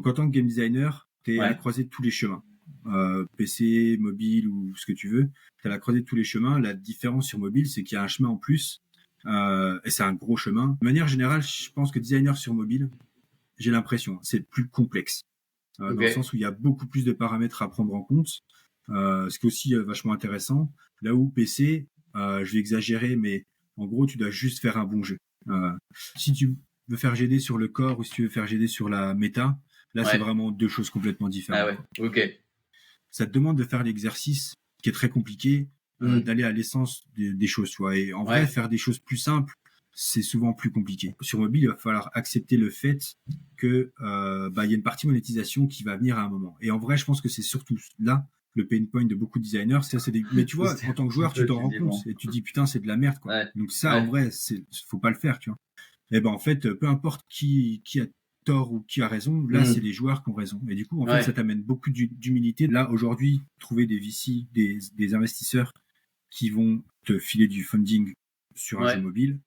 Donc en tant que game designer, t'es à la croisée de tous les chemins. PC, mobile ou ce que tu veux, t'es à la croisée de tous les chemins. La différence sur mobile, c'est qu'il y a un chemin en plus, et c'est un gros chemin. De manière générale, je pense que designer sur mobile, j'ai l'impression, c'est plus complexe. Dans le sens où il y a beaucoup plus de paramètres à prendre en compte, ce qui est aussi vachement intéressant. Là où PC, je vais exagérer, mais en gros, tu dois juste faire un bon jeu. Si tu veux faire GD sur le corps ou si tu veux faire GD sur la méta, là, c'est vraiment deux choses complètement différentes. Ah ouais, ok. Ça te demande de faire l'exercice qui est très compliqué, d'aller à l'essence des choses, tu vois. Et en vrai, faire des choses plus simples, c'est souvent plus compliqué. Sur mobile, il va falloir accepter le fait que il y a une partie monétisation qui va venir à un moment. Et en vrai, je pense que c'est surtout là le pain point de beaucoup de designers. Mais tu vois, en tant que joueur, tu t'en rends compte et tu dis putain, c'est de la merde, quoi. Donc ça, en vrai, faut pas le faire, tu vois. Et en fait, peu importe qui a tort ou qui a raison, là, c'est les joueurs qui ont raison. Et du coup, en fait, ça t'amène beaucoup d'humilité. Là, aujourd'hui, trouver des VC, des investisseurs qui vont te filer du funding sur un jeu mobile,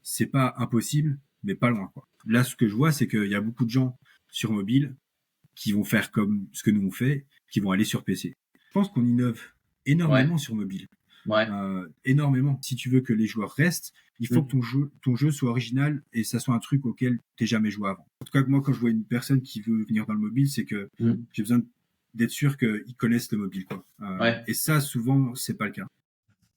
c'est pas impossible, mais pas loin, quoi. Là, ce que je vois, c'est qu'il y a beaucoup de gens sur mobile qui vont faire comme ce que nous on fait, qui vont aller sur PC. Je pense qu'on innove énormément sur mobile. Énormément. Si tu veux que les joueurs restent, il faut que ton jeu soit original et ça soit un truc auquel t'es jamais joué avant. En tout cas, moi, quand je vois une personne qui veut venir dans le mobile, c'est que j'ai besoin d'être sûr qu'ils connaissent le mobile, quoi. Et ça, souvent, c'est pas le cas.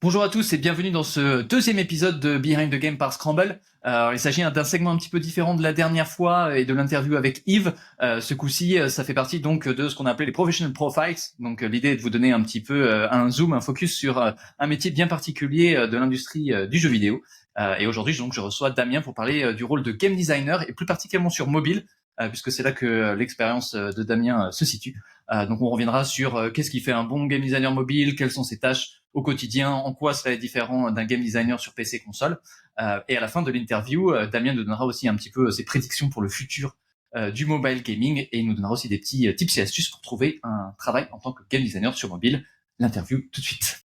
Bonjour à tous et bienvenue dans ce deuxième épisode de Behind the Game par Scramble. Il s'agit d'un segment un petit peu différent de la dernière fois et de l'interview avec Yves. Ce coup-ci, ça fait partie donc de ce qu'on appelait les Professional Profiles. Donc l'idée est de vous donner un petit peu un zoom, un focus sur un métier bien particulier de l'industrie du jeu vidéo. Et aujourd'hui, donc, je reçois Damien pour parler du rôle de game designer et plus particulièrement sur mobile, puisque c'est là que l'expérience de Damien se situe. Donc on reviendra sur qu'est-ce qui fait un bon game designer mobile, quelles sont ses tâches au quotidien, en quoi cela est différent d'un game designer sur PC console. Et à la fin de l'interview, Damien nous donnera aussi un petit peu ses prédictions pour le futur du mobile gaming et il nous donnera aussi des petits tips et astuces pour trouver un travail en tant que game designer sur mobile. L'interview tout de suite.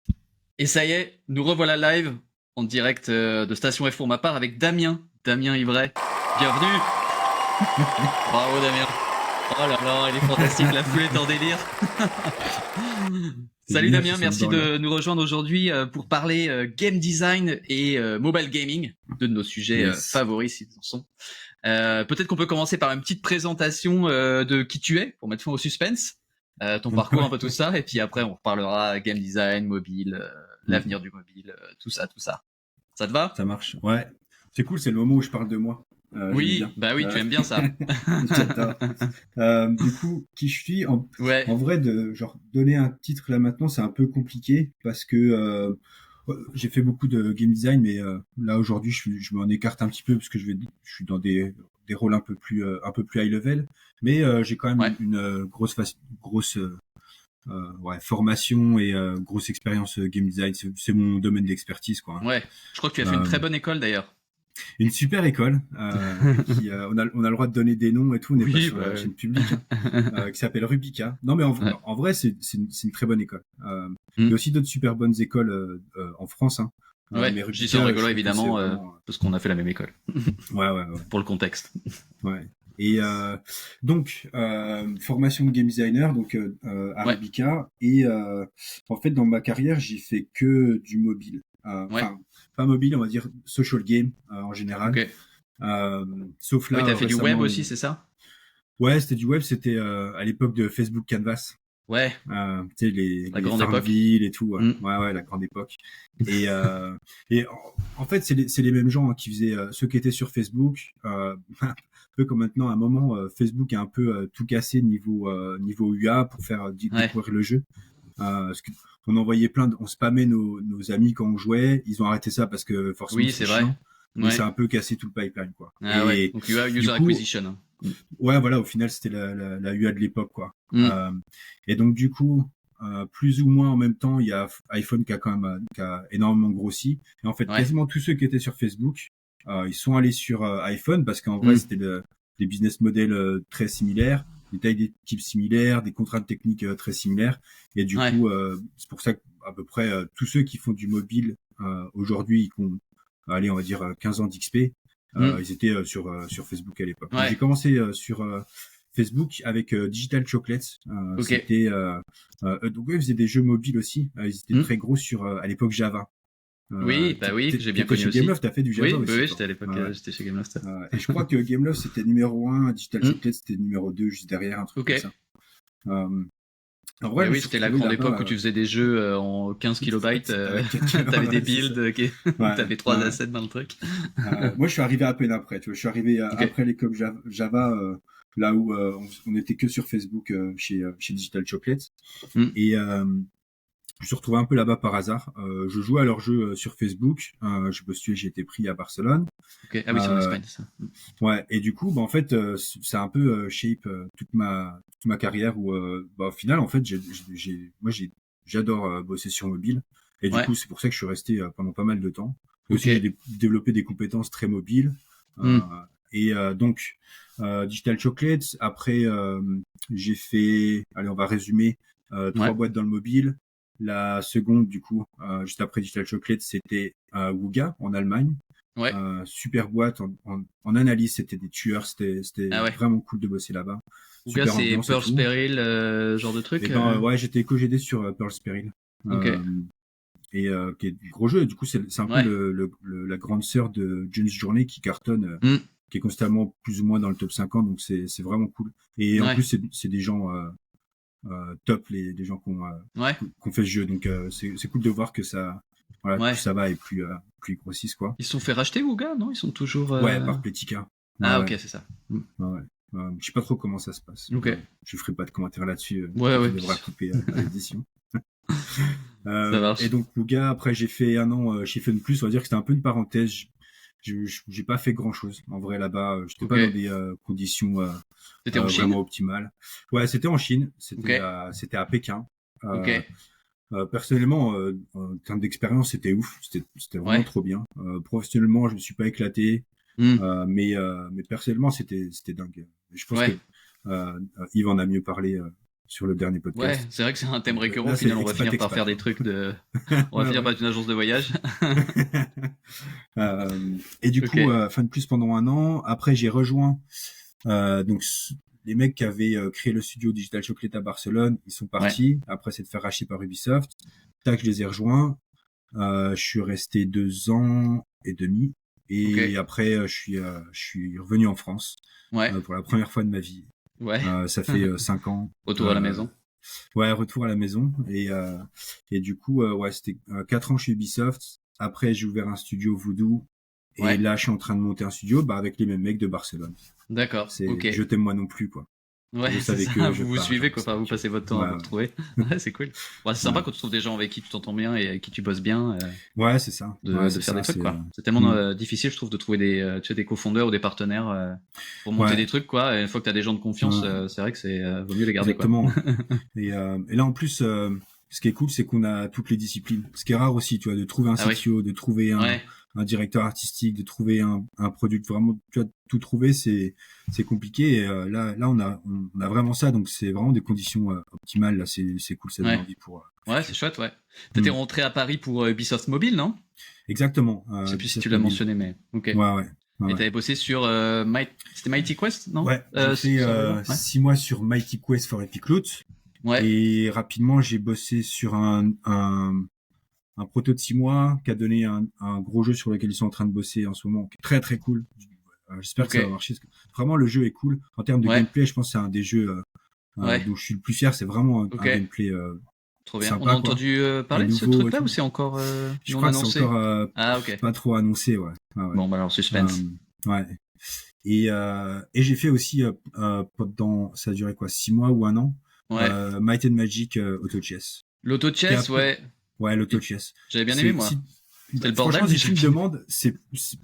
Et ça y est, nous revoilà live en direct de Station F pour ma part avec Damien Ivray. Bienvenue. Bravo Damien. Oh là là, il est fantastique, la foule est en délire. Salut Damien, merci de nous rejoindre aujourd'hui pour parler game design et mobile gaming, deux de nos sujets favoris s'ils en sont. Peut-être qu'on peut commencer par une petite présentation de qui tu es, pour mettre fin au suspense, ton parcours, un peu tout ça, et puis après on reparlera game design, mobile, l'avenir du mobile, tout ça. Ça te va ? Ça marche, ouais. C'est cool, c'est le moment où je parle de moi. Oui, bah oui, tu aimes bien ça. J'adore. Du coup, qui je suis en vrai, de genre donner un titre là maintenant, c'est un peu compliqué parce que j'ai fait beaucoup de game design, mais là aujourd'hui, je m'en écarte un petit peu parce que je suis dans des rôles un peu plus high level, mais j'ai quand même une grosse formation et grosse expérience game design. C'est mon domaine d'expertise, quoi. Ouais, je crois que tu as fait une très bonne école d'ailleurs. Une super école qui on a le droit de donner des noms et tout, on n'est pas sur la chaîne publique, qui s'appelle Rubica. Non mais en vrai c'est une très bonne école. Il y a aussi d'autres super bonnes écoles en France, hein. Mais Rubica, je dis ça en rigolo évidemment parce qu'on a fait la même école. Ouais. Pour le contexte. Ouais. Et donc formation de game designer donc à Rubica et en fait dans ma carrière j'ai fait que du mobile. Pas mobile, on va dire social game en général. Sauf là. Oui, t'as fait du web aussi, c'est ça ? Ouais, c'était du web, c'était à l'époque de Facebook Canvas. Ouais. Tu sais les grande époque et tout. Ouais, la grande époque. Et en fait, c'est les mêmes gens qui faisaient ceux qui étaient sur Facebook. Un peu comme maintenant, à un moment, Facebook a un peu tout cassé niveau UA pour faire découvrir le jeu. Parce qu'on envoyait on spammait nos amis quand on jouait. Ils ont arrêté ça parce que forcément c'est vrai. Chiant. Mais ça a un peu cassé tout le pipeline, quoi. Donc UA, user acquisition. Ouais, voilà, au final c'était la UA de l'époque, quoi. Et donc du coup, plus ou moins en même temps, il y a iPhone qui a énormément grossi. Et en fait, quasiment tous ceux qui étaient sur Facebook, ils sont allés sur iPhone parce qu'en vrai c'était des business models très similaires, des tailles d'équipes similaires, des contraintes techniques très similaires. Et du coup, c'est pour ça qu'à peu près tous ceux qui font du mobile aujourd'hui, qui ont, allez, on va dire 15 ans d'XP, ils étaient sur Facebook à l'époque. J'ai commencé sur Facebook avec Digital Chocolates. Ok. C'était donc eux, ils faisaient des jeux mobiles aussi. Ils étaient très gros sur à l'époque Java. Oui, j'ai bien connu chez aussi. Gameloft, t'as fait du Java aussi. Oui, j'étais à l'époque, j'étais chez Gameloft. Et je crois que Gameloft c'était numéro 1, Digital Chocolates c'était numéro 2 juste derrière, un truc comme ça. En vrai, oui, c'était la grande époque où tu faisais des jeux en 15 kilobytes, t'avais des builds, t'avais 3 assets dans le truc. Moi, je suis arrivé à peine après, tu vois, je suis arrivé après l'école Java, là où on était que sur Facebook chez Digital Chocolates. Et je me suis retrouvé un peu là-bas par hasard. Je jouais à leurs jeux sur Facebook. Je postulais, j'ai été pris à Barcelone. Okay. Ah oui, c'est en Espagne, ça. Ouais, et du coup, en fait, ça a un peu shape toute ma carrière où, au final, en fait, j'adore bosser sur mobile. Et du coup, c'est pour ça que je suis resté pendant pas mal de temps. Aussi, j'ai développé des compétences très mobiles. Et donc, Digital Chocolates. Après, j'ai fait, allez, on va résumer, 3 boîtes dans le mobile. La seconde, du coup, juste après Digital Chocolates, c'était Wooga en Allemagne. Super boîte en analyse, c'était des tueurs, c'était vraiment cool de bosser là-bas. Wooga, c'est Perls Peril, genre de truc. Et ouais, j'étais co-GD sur Perls Peril. Et qui est du gros jeu. Du coup, c'est un peu la grande sœur de June's Journey qui cartonne, qui est constamment plus ou moins dans le top 50. Donc c'est vraiment cool. Et en plus, c'est des gens top, les gens qui ont fait ce jeu. Donc c'est cool de voir que ça, plus ça va et plus ils grossissent, quoi. Ils se sont fait racheter, Wooga, non? Ils sont toujours par Playtika. Ok, c'est ça. Je sais pas trop comment ça se passe. Je ferai pas de commentaires là-dessus. Tu devras couper à l'édition. Et donc Wooga, après j'ai fait un an chez Fun Plus. On va dire que c'était un peu une parenthèse. J'ai pas fait grand chose en vrai là-bas. J'étais pas dans des conditions vraiment optimales. Ouais, c'était en Chine. C'était à Pékin. Personnellement, en termes d'expérience, c'était ouf. C'était vraiment trop bien. Professionnellement, je me suis pas éclaté. Mais personnellement, c'était dingue. Je pense que Yves en a mieux parlé sur le dernier podcast. Ouais, c'est vrai que c'est un thème récurrent. Au final, on va finir par faire des trucs de. On va finir par être une agence de voyage. Et du coup, Fun Plus pendant un an. Après, j'ai rejoint donc les mecs qui avaient créé le studio Digital Chocolate à Barcelone. Ils sont partis. Après, c'est de faire racheter par Ubisoft. Tac, je les ai rejoints. Je suis resté 2 ans et demi. Et après, je suis revenu en France pour la première fois de ma vie. Ça fait 5 ans. Retour à la maison. Ouais, retour à la maison. Et du coup, c'était 4 ans chez Ubisoft. Après, j'ai ouvert un studio Voodoo. Et là, je suis en train de monter un studio avec les mêmes mecs de Barcelone. D'accord. Je t'aime moi non plus, quoi. Ouais, c'est ça. Vous suivez, quoi. Enfin, vous passez votre temps à vous retrouver. Ouais, c'est cool. Ouais, c'est sympa quand tu trouves des gens avec qui tu t'entends bien et avec qui tu bosses bien. Ouais, c'est ça. De faire des trucs, quoi. C'est tellement difficile, je trouve, de trouver des cofondeurs ou des partenaires pour monter des trucs, quoi. Et une fois que t'as des gens de confiance, c'est vrai que vaut mieux les garder, exactement. Quoi. Et là, en plus, ce qui est cool, c'est qu'on a toutes les disciplines. Ce qui est rare aussi, tu vois, de trouver un CTO, de trouver un directeur artistique, de trouver un produit, vraiment, tu vois, tout trouver, c'est compliqué. Et là, on a vraiment ça, donc c'est vraiment des conditions optimales. Là, c'est cool, ça donne envie pour. Ouais, c'est chouette, ouais. T'étais rentré à Paris pour Ubisoft Mobile, non? Exactement. Je sais plus si tu l'as mentionné, mais ok. Ouais. Et t'avais bossé sur c'était Mighty Quest, non? Ouais. J'ai fait 6 mois sur Mighty Quest for Epic Loot. Ouais. Et rapidement, j'ai bossé sur un proto de 6 mois qui a donné un gros jeu sur lequel ils sont en train de bosser en ce moment, qui est très très cool. J'espère que ça va marcher. Vraiment, le jeu est cool. En termes de gameplay, je pense que c'est un des jeux dont je suis le plus fier. C'est vraiment un gameplay trop bien. sympa. On a entendu parler de ce truc-là ou c'est encore je crois que c'est encore pas trop annoncé. Ouais. Bon, bah alors suspense. Ouais. Et j'ai fait aussi pendant, ça a duré quoi, 6 mois ou un an, Might and Magic Auto Chess. L'Auto Chess, ouais, l'Auto Chess. J'avais bien aimé, moi. C'était le bordel. Franchement, si tu me demandes,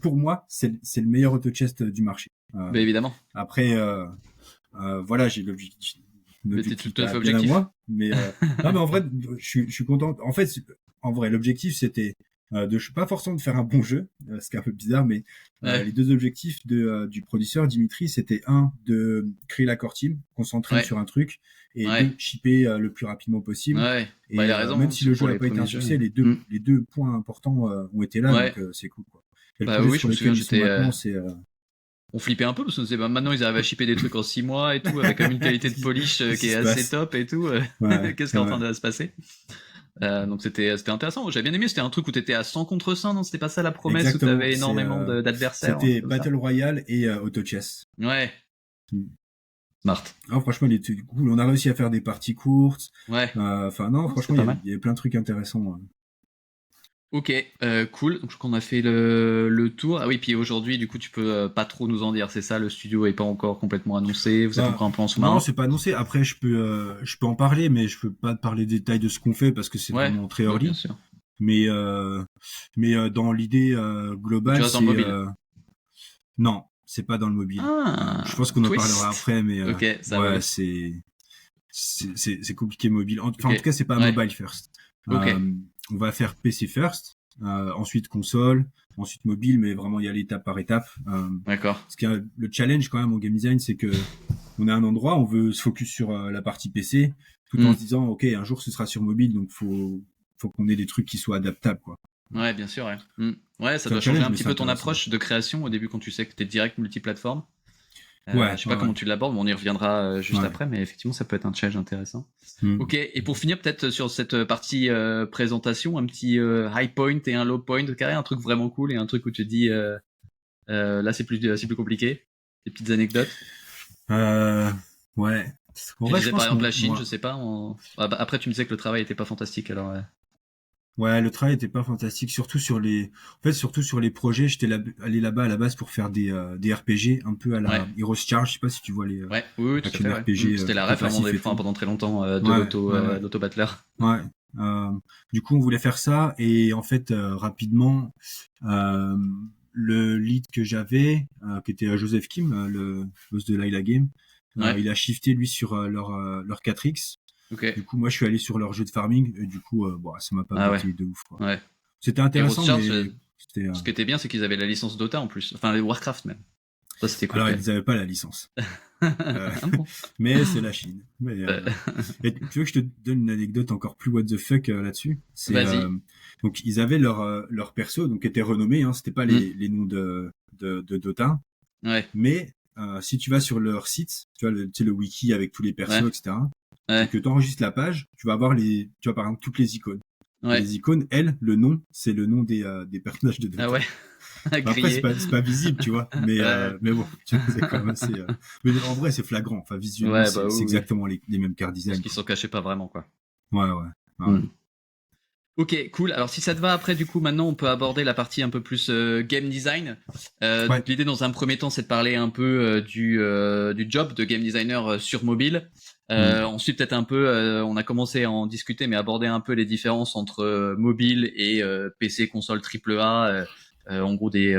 pour moi, c'est le meilleur Auto Chess du marché. Mais évidemment. Après, voilà, j'ai l'objectif. C'était tout à fait objectif. Mais non, mais en vrai, je suis content. En fait, en vrai, l'objectif, c'était pas forcément de faire un bon jeu, ce qui est un peu bizarre, mais les 2 objectifs du producteur Dimitri, c'était de créer la core team, concentrer sur un truc, et 2, shipper le plus rapidement possible. Et il a raison, même si le jeu n'a pas été un succès, les deux points importants ont été là, donc c'est cool, quoi. Et le projet sur lequel ils sont maintenant, c'est on flippait un peu parce qu'on se disait, bah, maintenant ils arrivent à shipper des trucs en 6 mois et tout, avec comme une qualité de polish qui est assez top et tout. Qu'est-ce qui est en train de se passer? Donc c'était intéressant. J'avais bien aimé. C'était un truc où t'étais à 100 contre 100, non? C'était pas ça la promesse? Exactement, où t'avais énormément d'adversaires. C'était Battle Royale et Auto Chess. Ouais. Smart. Non, franchement, il était cool. On a réussi à faire des parties courtes. Ouais. Enfin, non, franchement, il y avait plein de trucs intéressants. Ok, cool. Donc, je crois qu'on a fait le tour. Ah oui, puis aujourd'hui, du coup, tu peux pas trop nous en dire. C'est ça, le studio est pas encore complètement annoncé. Vous êtes encore un peu en sous-marin. Non, c'est pas annoncé. Après, je peux en parler, mais je peux pas te parler des détails de ce qu'on fait parce que c'est vraiment très early. Bien sûr. Mais dans l'idée globale, c'est non, c'est pas dans le mobile. Je pense qu'on en parlera après, mais okay, ça va. C'est compliqué mobile. En tout cas, c'est pas mobile first. On va faire PC first, ensuite console, ensuite mobile, mais vraiment y aller étape par étape. D'accord. Parce que le challenge quand même en game design, c'est que on a un endroit, on veut se focus sur la partie PC, tout en se disant ok, un jour ce sera sur mobile, donc faut qu'on ait des trucs qui soient adaptables, quoi. Ouais, bien sûr, ouais. Ouais, ça doit changer un petit peu ton approche de création au début quand tu sais que t'es direct multiplateforme. Je sais pas comment tu l'abordes, mais on y reviendra juste après, mais effectivement, ça peut être un challenge intéressant. Ok, et pour finir, peut-être sur cette partie présentation, un petit high point et un low point, carré, un truc vraiment cool et un truc où tu te dis, là, c'est plus compliqué. Des petites anecdotes. Ouais. En vrai, je pense par exemple la Chine, je sais pas. Après, tu me disais que le travail était pas fantastique, alors. Ouais, le travail était pas fantastique, surtout sur les projets. J'étais allé là-bas à la base pour faire des RPG un peu à la Heroes Charge. Je sais pas si tu vois les. Oui, tout à fait. RPG. C'était la ref pendant très longtemps de l'auto battler. Ouais. Du coup, on voulait faire ça et en fait, rapidement, le lead que j'avais, qui était Joseph Kim, le boss de Laila Game, il a shifté lui sur leur 4X. Okay. Du coup, moi, je suis allé sur leur jeu de farming. Et du coup, ça m'a pas botté de ouf, quoi. Ouais. C'était intéressant, mais c'était. Ce qui était bien, c'est qu'ils avaient la licence Dota en plus. Enfin, les Warcraft même. Ça, c'était cool. Alors, ils n'avaient pas la licence. Mais c'est la Chine. Et tu veux que je te donne une anecdote encore plus what the fuck là-dessus? Vas-y. Donc, ils avaient leur perso, donc qui était renommé. Hein, c'était pas les noms de Dota. Ouais. Mais si tu vas sur leur site, tu vois le wiki avec tous les persos, etc. Et que tu enregistres la page, tu vas avoir par exemple toutes les icônes. Les icônes, elles, le nom, c'est le nom des personnages de Dota. Ah ouais. Après, c'est pas visible, tu vois. Mais bon, c'est quand même assez. Mais en vrai, c'est flagrant. Enfin, visuellement, c'est exactement les mêmes cartes design. Parce qu'ils s'en cachaient pas vraiment, quoi. Ouais. Ok, cool. Alors si ça te va, après du coup maintenant on peut aborder la partie un peu plus game design. Donc l'idée dans un premier temps c'est de parler un peu du job de game designer sur mobile. Ensuite peut-être un peu, on a commencé à en discuter, mais aborder un peu les différences entre mobile et PC console AAA. En gros des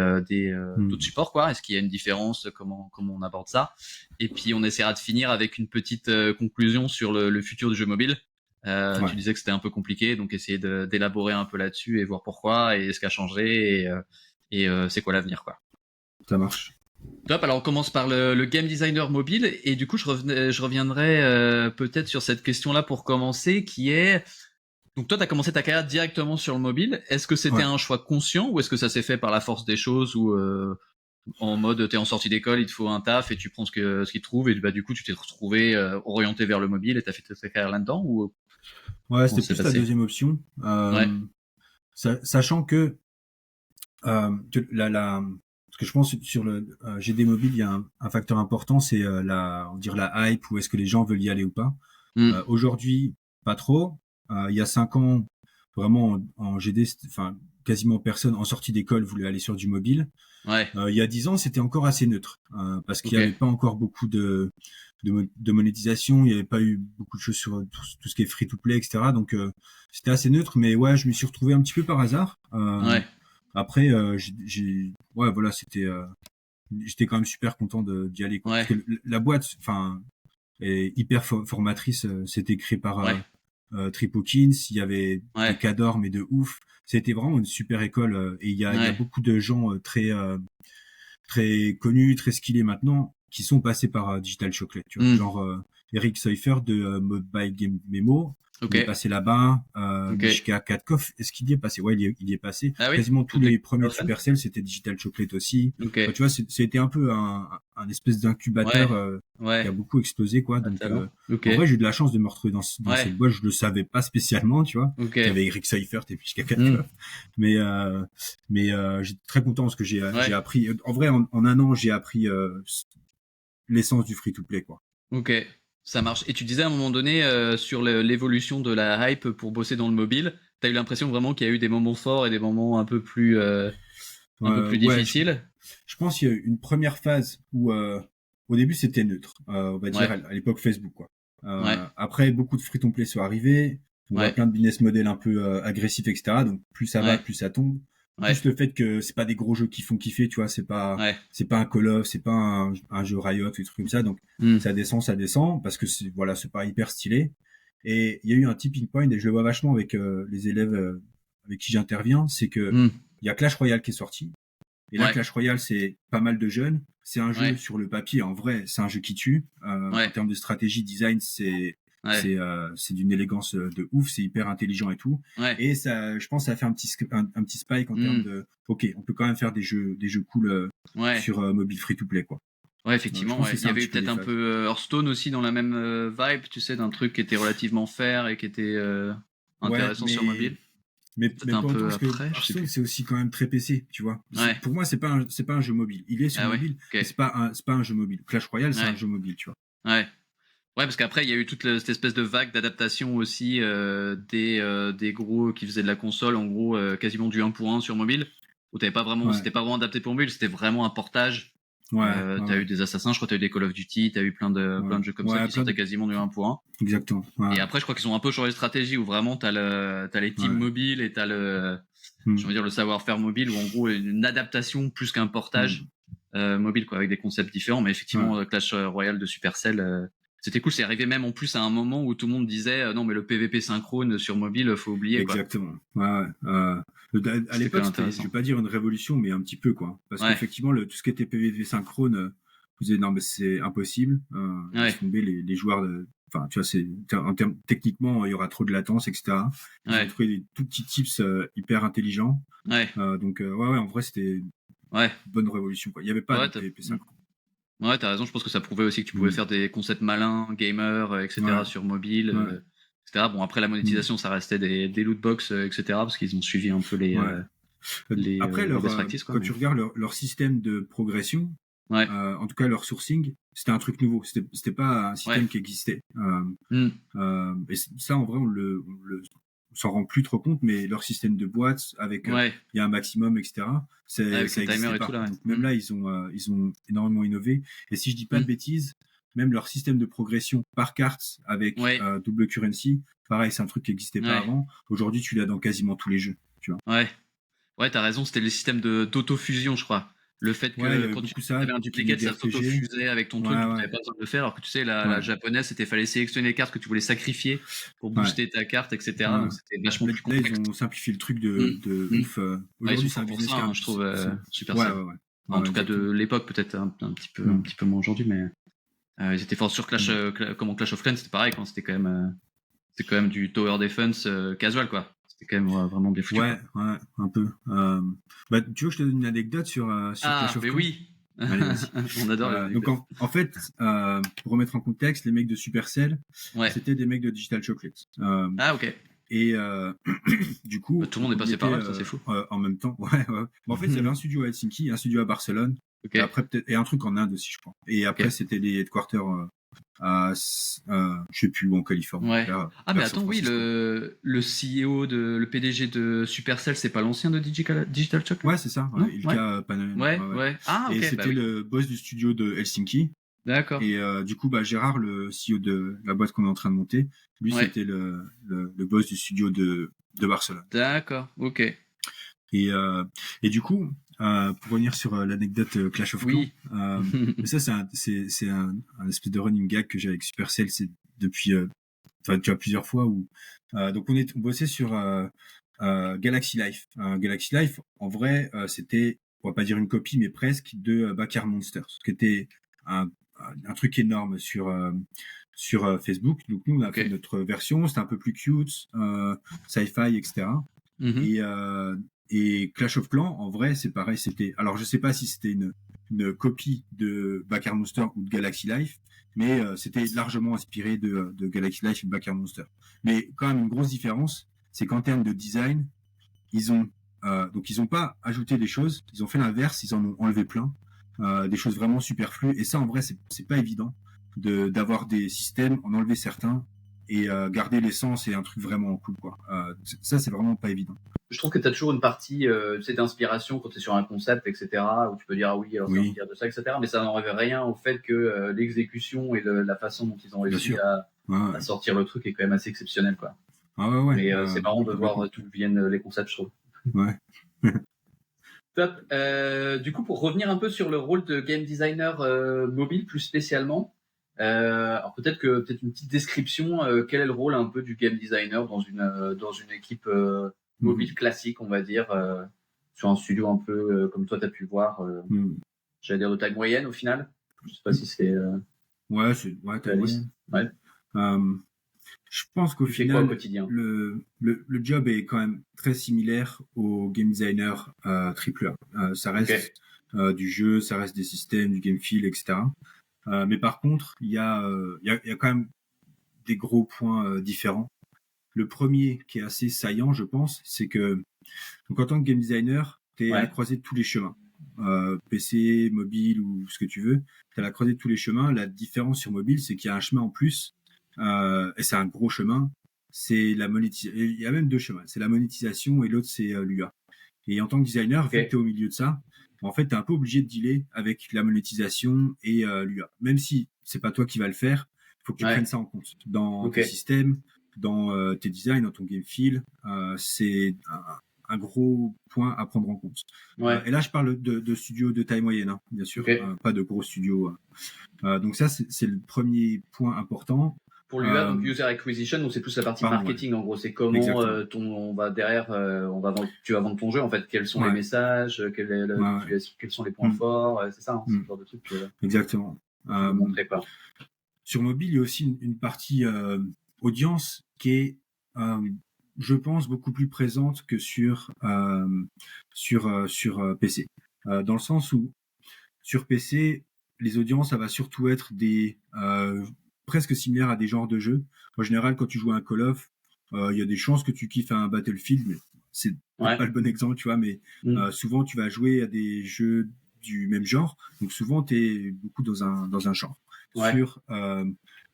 taux de support, quoi. Est-ce qu'il y a une différence? Comment on aborde ça? Et puis on essaiera de finir avec une petite conclusion sur le futur du jeu mobile. Tu disais que c'était un peu compliqué, donc essayer d'élaborer un peu là-dessus et voir pourquoi et ce qui a changé et c'est quoi l'avenir, quoi. Ça marche. Top. Alors on commence par le game designer mobile et du coup je reviendrai peut-être sur cette question-là pour commencer, qui est donc toi tu as commencé ta carrière directement sur le mobile. Est-ce que c'était un choix conscient ou est-ce que ça s'est fait par la force des choses ou en mode t'es en sortie d'école, il te faut un taf et tu prends ce qu'ils te trouvent et du coup tu t'es retrouvé orienté vers le mobile et t'as fait ta carrière là-dedans ou? Ouais, c'était plus la deuxième option. Sachant que parce que je pense sur le GD mobile, il y a un facteur important, c'est la hype, où est-ce que les gens veulent y aller ou pas. Aujourd'hui, pas trop. Il y a 5 ans, vraiment en GD, enfin quasiment personne en sortie d'école voulait aller sur du mobile. Il y a 10 ans, c'était encore assez neutre parce qu'il n'y avait pas encore beaucoup de monétisation, il n'y avait pas eu beaucoup de choses sur tout ce qui est free to play, etc. Donc c'était assez neutre, mais ouais, je me suis retrouvé un petit peu par hasard. Après, j'étais quand même super content d'y aller, quoi. Parce que la boîte, enfin, est hyper formatrice. C'était créé par Tripokins, il y avait des cadors, mais de ouf. C'était vraiment une super école et il y a beaucoup de gens très connus, très skillés maintenant, qui sont passés par Digital Chocolate, tu vois, genre Eric Seufer de Mobile Game Memo, Ok. Il est passé là-bas, Ok. Mishka Katkov, est-ce qu'il y est passé? Ouais, il y est passé. Ah oui. Quasiment tous les premiers Supercell, c'était Digital Chocolate aussi. Ok. Enfin, tu vois, c'était un peu un espèce d'incubateur qui a Ouais. beaucoup explosé, quoi. Pas de Donc, talent. Ok. en vrai, j'ai eu de la chance de me retrouver dans Ouais. cette boîte. Je le savais pas spécialement, tu vois. Ok. Il y avait Eric Seifert et Mishka Katkov. Mais j'étais très content parce que j'ai appris. En vrai, en un an, j'ai appris l'essence du free-to-play, quoi. Ok. Ça marche. Et tu disais à un moment donné sur l'évolution de la hype pour bosser dans le mobile, t'as eu l'impression vraiment qu'il y a eu des moments forts et des moments un peu plus Ouais, difficiles. je pense qu'il y a eu une première phase où, au début, c'était neutre, on va dire Ouais. à l'époque Facebook, quoi. Ouais. Après, beaucoup de free-to-play sont arrivés. On voit Ouais. plein de business models un peu agressifs, etc. Donc, plus ça va, Ouais. plus ça tombe. Ouais. Plus le fait que c'est pas des gros jeux qui font kiffer, tu vois, c'est pas Ouais. un Call of, c'est pas un jeu Riot ou des trucs comme ça. Donc, Hmm. ça descend parce que c'est pas hyper stylé. Et il y a eu un tipping point et je le vois vachement avec les élèves avec qui j'interviens, c'est que Hmm. il y a Clash Royale qui est sorti. Et là, Ouais. Clash Royale, c'est pas mal de jeunes. C'est un jeu Ouais. sur le papier, en vrai, c'est un jeu qui tue. Ouais. En termes de stratégie, design, c'est Ouais. d'une élégance de ouf, c'est hyper intelligent et tout. Ouais. Et ça, je pense, ça a fait un petit spike en termes de, ok, on peut quand même faire des jeux cool Ouais. sur mobile free-to-play, quoi. Ouais, Je effectivement, pense ouais. que Il c'est y un avait petit eu peu peut-être les un phases. peu Hearthstone aussi dans la même vibe, tu sais, d'un truc qui était relativement fair et qui était Ouais, intéressant sur mobile. mais Peut-être un pas autant peu parce que après, je sais Hearthstone, plus. c'est aussi quand même très PC, tu vois. Ouais. Pour moi, c'est pas un jeu mobile. Il est sur Ah ouais. mobile, mais Ok. c'est pas un jeu mobile. Clash Royale, c'est un Ouais. jeu mobile, tu vois. Ouais. Ouais, parce qu'après, il y a eu toute cette espèce de vague d'adaptation aussi des gros qui faisaient de la console, en gros, quasiment du 1 pour 1 sur mobile, où Ouais, c'était pas vraiment adapté pour mobile, c'était vraiment un portage. ouais, T'as ouais, eu des Assassins, je crois que t'as eu des Call of Duty, t'as eu plein de jeux comme ça ouais, qui sortaient quasiment du 1 pour 1. exactement. Ouais, Et après, je crois qu'ils ont un peu changé de stratégie, où vraiment t'as les teams ouais. mobiles et t'as je veux Hmm, dire, le savoir-faire mobile, ou en gros, une adaptation plus qu'un portage hmm, mobile, quoi, avec des concepts différents. Mais ouais, effectivement, Clash Royale de Supercell, c'était cool. C'est arrivé même en plus à un moment où tout le monde disait non, mais le PVP synchrone sur mobile, faut oublier, quoi. exactement. Ouais, ouais. À C'était quand l'époque, même c'était, je intéressant. vais pas dire une révolution, mais un petit peu, quoi. Parce Ouais, qu'effectivement, tout ce qui était PvP synchrone, vous disiez, non, mais c'est impossible. ouais, Laisse tomber les joueurs enfin, tu vois, en termes, techniquement, il y aura trop de latence, etc. Ils ont ouais, trouvé des tout petits tips hyper intelligents. ouais, Donc, ouais, ouais, en vrai, c'était une ouais, bonne révolution, quoi. Il y avait pas de ouais, PvP synchrone. ouais, t'as raison. Je pense que ça prouvait aussi que tu pouvais Hmm. faire des concepts malins, gamer, Ouais, etc. sur mobile, ouais, etc. Bon, après la hmm, monétisation, ça restait des loot box, etc. Parce qu'ils ont suivi un peu ouais. Après, les best practices, quoi. quand Mais tu regardes leur système de progression, ouais, en tout cas leur sourcing, c'était un truc nouveau. C'était pas un ouais, système qui existait. hmm, Et ça, en vrai, on s'en rend plus trop compte, mais leur système de boîte avec ouais, il y a un maximum, etc. avec Ça les timers existait et tout pas. là. Ouais. Donc même là, ils ont énormément innové. Et si je dis pas de bêtises, même leur système de progression par carte avec Ouais, double currency, pareil, c'est un truc qui existait pas ouais, avant. Aujourd'hui, tu l'as dans quasiment tous les jeux. Tu vois. ouais. Ouais, t'as raison, c'était le système d'autofusion, je crois. Le fait Ouais, il y que avait quand tu beaucoup ça avais un qui venait duplicate, des ça RPG. s'autofusait avec ton truc, Ouais, donc ouais, t'avais pas besoin de le faire. Alors que tu sais, la ouais, japonaise, c'était fallait sélectionner les cartes que tu voulais sacrifier pour ouais. booster ta carte, etc. Ouais. Donc c'était vachement plus Là, ils complexe. ont simplifié le truc Mm, de mm. ouf. Ouais, ils Aujourd'hui, sont c'est un forts pour business ça, card. hein, je trouve, Ouais, Supercell. ouais, ouais. En Ouais, tout cas, exactement. de l'époque, peut-être un Hmm. petit peu moins aujourd'hui, mais ils étaient forts sur Hmm. comment Clash of Clans, c'était pareil, quand c'était quand même du tower defense casual, quoi. C'était quand même vraiment bien foutu, Ouais, quoi. ouais, un peu. Bah, tu veux que je te donne une anecdote sur Clash Ah, of mais Clans? oui! Allez, vas-y. On adore les Donc, anecdotes. en fait, pour remettre en contexte, les mecs de Supercell, Ouais. c'était des mecs de Digital Chocolate. Ah, ok. Et du coup, Tout le monde est on passé était par là, ça c'est fou. en même temps. Ouais, ouais. Mais en fait, il y avait un studio à Helsinki, un studio à Barcelone, Ok, et après peut-être et un truc en Inde aussi, je crois. Et après, ok. c'était les headquarters je sais plus où en Californie, Ouais. Ah, mais vers San attends, oui, Francisco. le CEO, le PDG de Supercell, c'est pas l'ancien de Digital Chocolate? Ouais, c'est ça, ouais, Non? Ouais. Ilka Pananen. Ouais, Ouais, ouais. ouais. Ah, Et ok, bah c'était oui. le boss du studio de Helsinki. D'accord. Et du coup, bah, Gérard, le CEO de la boîte qu'on est en train de monter, lui, Ouais. c'était le boss du studio de Barcelone. D'accord, ok. Et, euh, et du coup, pour revenir sur l'anecdote Clash of Clans, Oui. mais ça, c'est un espèce de running gag que j'ai avec Supercell, c'est depuis, enfin, tu vois, plusieurs fois où, donc on bossait sur Galaxy Life. Galaxy Life, en vrai, c'était, on va pas dire une copie, mais presque de Backyard Monsters, qui était un, un truc énorme sur Facebook. Donc nous, on a fait notre version, c'était un peu plus cute, sci-fi, etc. Et Clash of Clans, en vrai, c'est pareil. Alors je sais pas si c'était une copie de Backer Monster ou de Galaxy Life, mais c'était largement inspiré de Galaxy Life et Backer Monster. Mais quand même une grosse différence, c'est qu'en termes de design, ils ont pas ajouté des choses, ils ont fait l'inverse, ils en ont enlevé plein, des choses vraiment superflues. Et ça, en vrai, c'est pas évident d'avoir des systèmes, en enlever certains et garder l'essence et un truc vraiment cool, quoi. Ça, c'est vraiment pas évident. Je trouve que tu as toujours une partie d'inspiration quand tu es sur un concept, etc., où tu peux dire, ah oui, alors ça veut dire de ça, etc., mais ça n'enlève rien au fait que l'exécution et la façon dont ils ont réussi à sortir le truc est quand même assez exceptionnel, quoi. Mais c'est marrant de voir d'où viennent les concepts, je trouve. Ouais. Top. Du coup, pour revenir un peu sur le rôle de game designer mobile plus spécialement, alors peut-être une petite description, quel est le rôle un peu du game designer dans une équipe mobile classique, on va dire, sur un studio un peu comme toi tu as pu voir, j'allais dire de taille moyenne au final. Je sais pas si c'est taille moyenne. Ouais. Je pense qu'au final, au quotidien le job est quand même très similaire au game designer AAA. Ça reste du jeu, ça reste des systèmes, du game feel, etc. Mais par contre, il y a quand même des gros points différents. Le premier qui est assez saillant, je pense, c'est que donc, en tant que game designer, tu es à la croisée de tous les chemins. PC, mobile ou ce que tu veux, tu es à la croisée de tous les chemins. La différence sur mobile, c'est qu'il y a un chemin en plus, et c'est un gros chemin, c'est la monétisation. Il y a même deux chemins, c'est la monétisation et l'autre, c'est l'UA. Et en tant que designer, vu que tu es au milieu de ça, en fait, tu es un peu obligé de dealer avec la monétisation et l'UA. Même si c'est pas toi qui vas le faire, il faut que tu prennes ça en compte dans tes systèmes, dans tes designs, dans ton game feel. C'est un gros point à prendre en compte. Et là, je parle de studios de taille moyenne, hein, bien sûr, pas de gros studios. Donc ça, c'est le premier point important. Pour l'UA, donc user acquisition, donc c'est plus la partie marketing, en gros, c'est comment on va derrière, tu vas vendre ton jeu, en fait, quels sont les messages, quels sont les points forts, c'est ça, ce genre de truc. Exactement. Sur mobile, il y a aussi une partie audience qui est, je pense, beaucoup plus présente que sur PC. Dans le sens où sur PC, les audiences, ça va surtout être des presque similaires à des genres de jeux. En général, quand tu joues à un Call of, il y a des chances que tu kiffes un Battlefield, mais c'est pas le bon exemple, tu vois, mais souvent tu vas jouer à des jeux du même genre, donc souvent tu es beaucoup dans un genre. Sur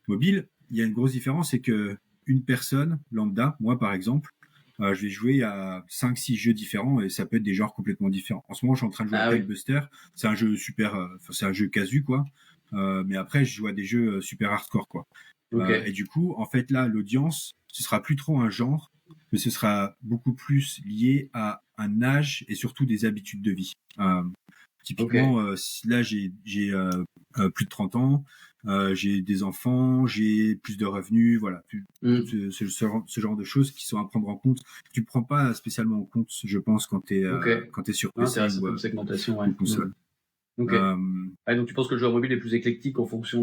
mobile, il y a une grosse différence, c'est que une personne lambda, moi par exemple, je vais jouer à 5-6 jeux différents et ça peut être des genres complètement différents. En ce moment, je suis en train de jouer à Tilebuster. C'est un jeu c'est un jeu casu, quoi. Mais après, je joue à des jeux super hardcore, quoi. Et du coup, en fait, là, l'audience, ce sera plus trop un genre, mais ce sera beaucoup plus lié à un âge et surtout des habitudes de vie. Typiquement, là, j'ai plus de 30 ans, j'ai des enfants, j'ai plus de revenus, voilà, ce genre de choses qui sont à prendre en compte. Tu prends pas spécialement en compte, je pense, quand t'es sur PC ou segmentation, console. Donc tu penses que le joueur mobile est plus éclectique en fonction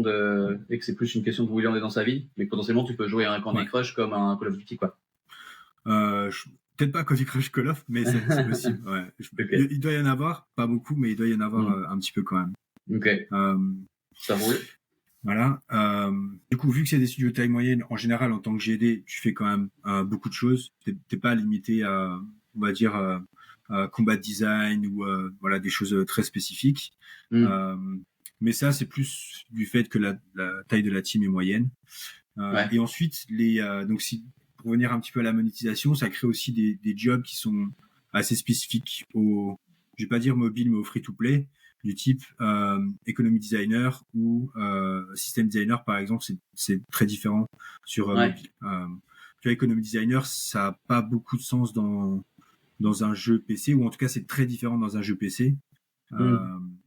et que c'est plus une question de où il en est dans sa vie, mais potentiellement tu peux jouer à un Candy Crush comme un Call of Duty, quoi. Peut-être pas Candy Crush Call of, mais c'est possible. Il doit y en avoir, pas beaucoup, mais il doit y en avoir un petit peu quand même. Ça roule. Voilà. Du coup, vu que c'est des studios de taille moyenne, en général, en tant que GD, tu fais quand même beaucoup de choses. T'es pas limité à, on va dire, combat design ou voilà, des choses très spécifiques. Mais ça, c'est plus du fait que la taille de la team est moyenne. Et ensuite, donc pour revenir un petit peu à la monétisation, ça crée aussi des jobs qui sont assez spécifiques je vais pas dire mobile, mais au free-to-play, du type economy designer ou system designer, par exemple. C'est très différent sur mobile. Tu vois, economy designer, ça a pas beaucoup de sens dans un jeu PC, ou en tout cas c'est très différent dans un jeu PC.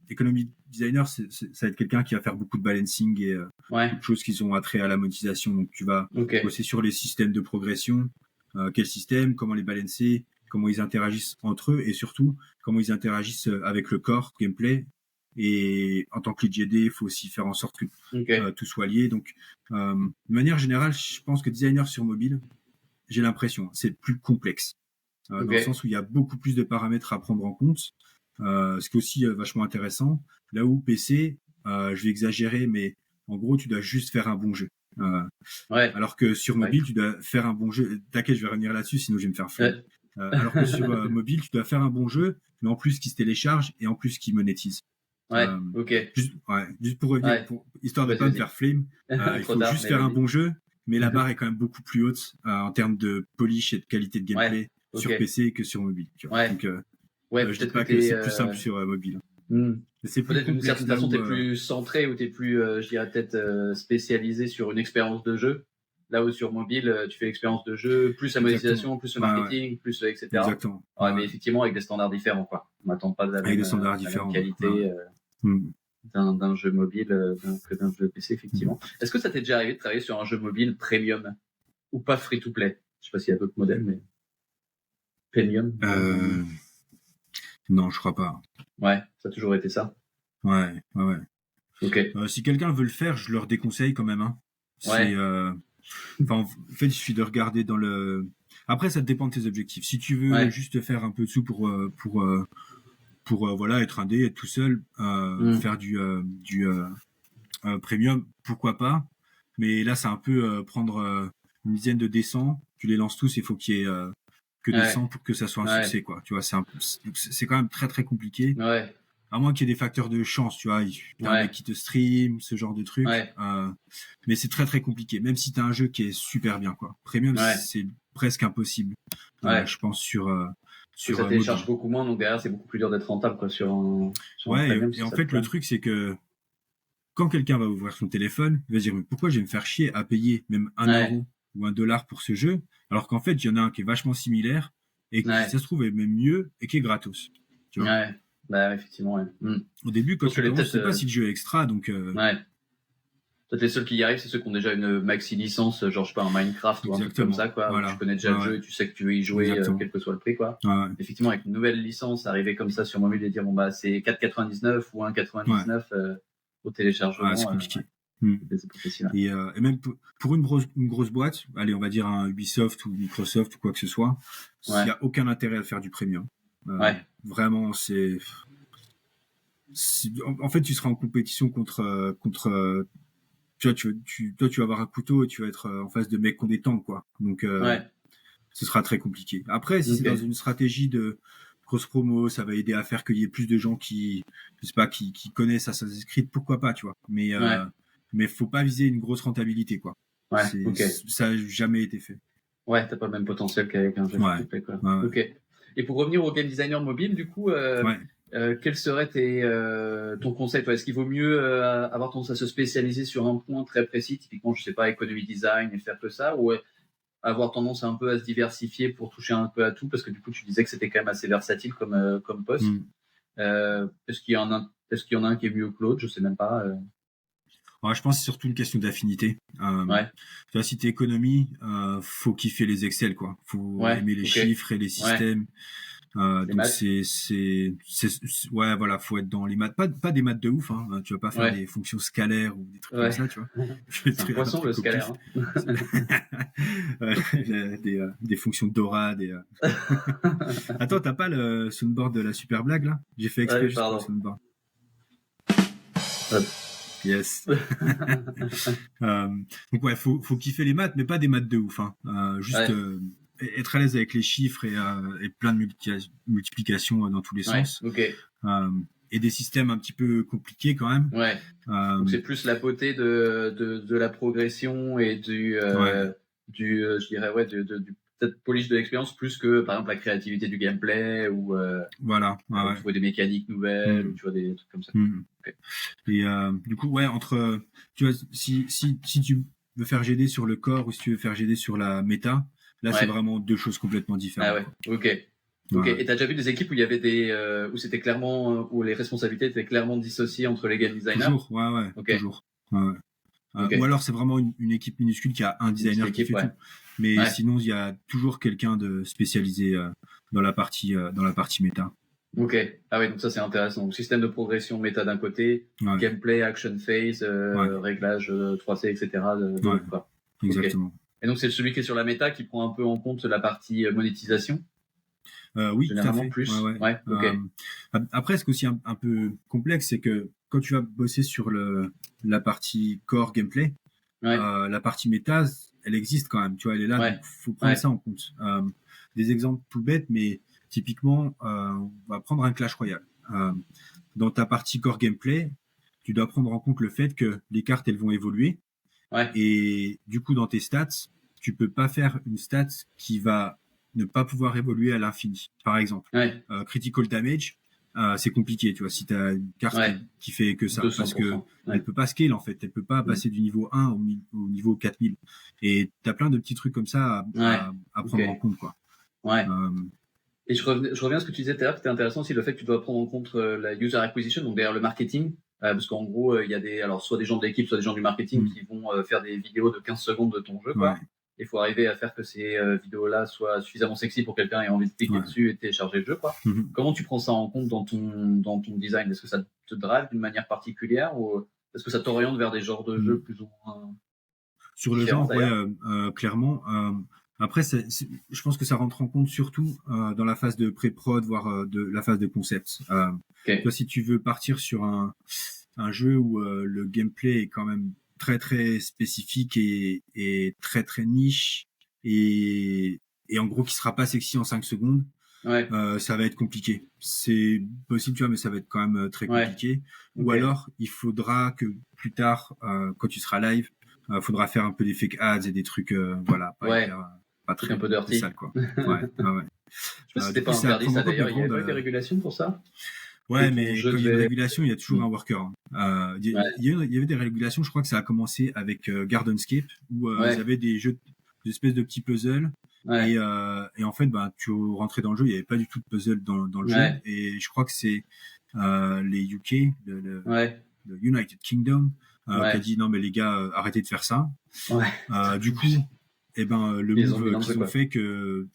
Economy designer, ça va être quelqu'un qui va faire beaucoup de balancing et beaucoup de choses qui sont attrait à la monétisation. Donc tu vas bosser sur les systèmes de progression, quel système, comment les balancer, comment ils interagissent entre eux et surtout comment ils interagissent avec le core gameplay Et en tant que lead GD, il faut aussi faire en sorte que tout soit lié. Donc, de manière générale, je pense que designer sur mobile, j'ai l'impression, c'est plus complexe. Dans le sens où il y a beaucoup plus de paramètres à prendre en compte. Ce qui est aussi vachement intéressant. Là où PC, je vais exagérer, mais en gros, tu dois juste faire un bon jeu. Alors que sur mobile, tu dois faire un bon jeu. T'inquiète, je vais revenir là-dessus, sinon je vais me faire foutre. Alors que sur mobile, tu dois faire un bon jeu, mais en plus qui se télécharge et en plus qui monétise. Juste pour revenir, histoire de pas me faire flame, il faut juste faire un bon jeu, mais la barre est quand même beaucoup plus haute en termes de polish et de qualité de gameplay sur PC que sur mobile. Tu vois. Donc, je dis pas que c'est plus simple sur mobile. C'est peut-être d'une certaine façon, t'es plus centré ou t'es plus, je dirais peut-être spécialisé sur une expérience de jeu. Là où sur mobile, tu fais l'expérience de jeu, plus la monétisation, plus le marketing, plus etc. Exactement. Mais effectivement, avec des standards différents, quoi. On n'attend pas de la même qualité d'un jeu mobile que d'un jeu PC, effectivement. Est-ce que ça t'est déjà arrivé de travailler sur un jeu mobile premium ou pas free-to-play? Je sais pas s'il y a d'autres modèles, mais premium. Non, je crois pas. Ouais, ça a toujours été ça. Ouais. Ok. Si quelqu'un veut le faire, je leur déconseille quand même. En fait, il suffit de regarder dans le. Après, ça dépend de tes objectifs. Si tu veux juste faire un peu de sous pour être indé, être tout seul, faire du premium, pourquoi pas. Mais là, c'est un peu prendre une dizaine de descents, tu les lances tous, il faut qu'il y ait que des 100 pour que ça soit un succès, quoi. Tu vois, c'est quand même très très compliqué. À moins qu'il y ait des facteurs de chance, tu vois, il y a un mec qui te stream, ce genre de truc. Mais c'est très très compliqué, même si tu as un jeu qui est super bien, quoi. Premium, c'est presque impossible. Je pense sur ça télécharge beaucoup moins, donc derrière c'est beaucoup plus dur d'être rentable, quoi, sur un premium, et en fait le truc c'est que quand quelqu'un va ouvrir son téléphone, il va se dire mais pourquoi je vais me faire chier à payer même 1 euro ou $1 pour ce jeu, alors qu'en fait il y en a un qui est vachement similaire et qui ça se trouve est même mieux et qui est gratos. Tu vois. Effectivement. Au début quand tu commences, je sais pas si le jeu est extra, donc peut-être les seuls qui y arrivent, c'est ceux qui ont déjà une maxi licence, genre je sais pas, un Minecraft ou un truc comme ça, quoi. Où tu connais déjà le jeu et tu sais que tu veux y jouer, quel que soit le prix, quoi. Effectivement, avec une nouvelle licence, arriver comme ça sur mobile et dire bon bah c'est 4,99 ou 1,99 au téléchargement. C'est compliqué. C'est difficile. Et même pour une grosse boîte, allez, on va dire un Ubisoft ou Microsoft ou quoi que ce soit, il n'y a aucun intérêt à faire du premium. Vraiment, en fait, tu seras en compétition contre toi, tu vas avoir un couteau et tu vas être en face de mecs qui ont des tanks, quoi. Donc, ce sera très compliqué. Après, si c'est dans une stratégie de grosse promo, ça va aider à faire qu'il y ait plus de gens qui connaissent Assassin's Creed, pourquoi pas, tu vois. Mais faut pas viser une grosse rentabilité, quoi. Ça n'a jamais été fait. T'as pas le même potentiel qu'avec un jeu free-to-play, quoi. Ok. Et pour revenir au game designer mobile, du coup, quel serait ton conseil, toi? Est-ce qu'il vaut mieux avoir tendance à se spécialiser sur un point très précis, typiquement, je sais pas, economy design et faire que ça, ou avoir tendance un peu à se diversifier pour toucher un peu à tout, parce que du coup, tu disais que c'était quand même assez versatile comme poste. Est-ce qu'il y en a un qui est mieux que l'autre? Je sais même pas. Je pense que c'est surtout une question d'affinité. Tu vois, si t'es économie, faut kiffer les Excel, quoi. Faut aimer les chiffres et les systèmes. Donc faut être dans les maths, pas des maths de ouf, hein. Tu vas pas faire des fonctions scalaires ou des trucs comme ça, tu vois. C'est un poisson, le scalaire. Des fonctions DORA, Attends, t'as pas le soundboard de la super blague, là? J'ai fait exprès juste pour le soundboard. Yes. Donc faut kiffer les maths, mais pas des maths de ouf, hein. Juste être à l'aise avec les chiffres et plein de multiplications dans tous les sens. Et des systèmes un petit peu compliqués quand même. Donc c'est plus la beauté de la progression et du je dirais peut-être polish de l'expérience plus que par exemple la créativité du gameplay ou tu vois des mécaniques nouvelles ou tu vois des trucs comme ça. Et du coup entre tu vois si tu veux faire GD sur le core ou si tu veux faire GD sur la méta, là c'est vraiment deux choses complètement différentes. Ok. Et t'as déjà vu des équipes où il y avait où c'était clairement où les responsabilités étaient clairement dissociées entre les game designers? Toujours, toujours. Ou alors c'est vraiment une équipe minuscule qui a un designer qui fait tout. Mais sinon il y a toujours quelqu'un de spécialisé dans la partie méta. Ok. Ah oui, donc ça c'est intéressant. Donc, système de progression méta d'un côté, gameplay, action phase, réglage 3C, etc. de l'autre, quoi. Exactement. Okay. Et donc c'est celui qui est sur la méta qui prend un peu en compte la partie monétisation. Oui, généralement tout à fait. plus. Ouais, okay. Après, ce qui est aussi un peu complexe, c'est que quand tu vas bosser sur la partie core gameplay, la partie méta, elle existe quand même. Tu vois, elle est là, donc faut prendre ça en compte. Des exemples tout bêtes, mais typiquement, on va prendre un Clash Royale. Dans ta partie core gameplay, tu dois prendre en compte le fait que les cartes, elles vont évoluer. Et du coup, dans tes stats, tu peux pas faire une stat qui va ne pas pouvoir évoluer à l'infini. Par exemple, critical damage, c'est compliqué, tu vois, si tu as une carte qui fait que ça, 200%, parce que elle peut pas scale en fait, elle peut pas passer du niveau 1 au niveau 4000. Et tu as plein de petits trucs comme ça à prendre en compte, quoi. Et je reviens à ce que tu disais tout à l'heure, c'était intéressant aussi le fait que tu dois prendre en compte la user acquisition, donc derrière le marketing, parce qu'en gros, il y a alors soit des gens de l'équipe, soit des gens du marketing qui vont faire des vidéos de 15 secondes de ton jeu, quoi. Il faut arriver à faire que ces vidéos-là soient suffisamment sexy pour que quelqu'un ait envie de cliquer dessus et télécharger le jeu, quoi. Comment tu prends ça en compte dans ton design? Est-ce que ça te drive d'une manière particulière ou est-ce que ça t'oriente vers des genres de jeux plus ou moins sur le genre, clairement. Après, je pense que ça rentre en compte surtout dans la phase de pré-prod, voire de la phase de concept. Toi, si tu veux partir sur un jeu où le gameplay est quand même très très spécifique et très très niche et en gros qui sera pas sexy en 5 secondes, ça va être compliqué. C'est possible, tu vois, mais ça va être quand même très compliqué. Ou alors, il faudra que plus tard, quand tu seras live, faudra faire un peu des fake ads et des trucs, voilà, pas très un peu dirty, sale, quoi. Je sais pas si c'était pas interdit ça d'ailleurs. Il y avait pas eu des régulations pour ça. Ouais, mais quand il y a une régulation, il y a toujours un worker. Il y avait des régulations, je crois que ça a commencé avec Gardenscape, où ils avaient des jeux, des espèces de petits puzzles. Et en fait, tu rentrais dans le jeu, il n'y avait pas du tout de puzzle dans le jeu. Et je crois que c'est les UK, le United Kingdom, qui a dit non mais les gars, arrêtez de faire ça. Du coup, le move qu'ils ont fait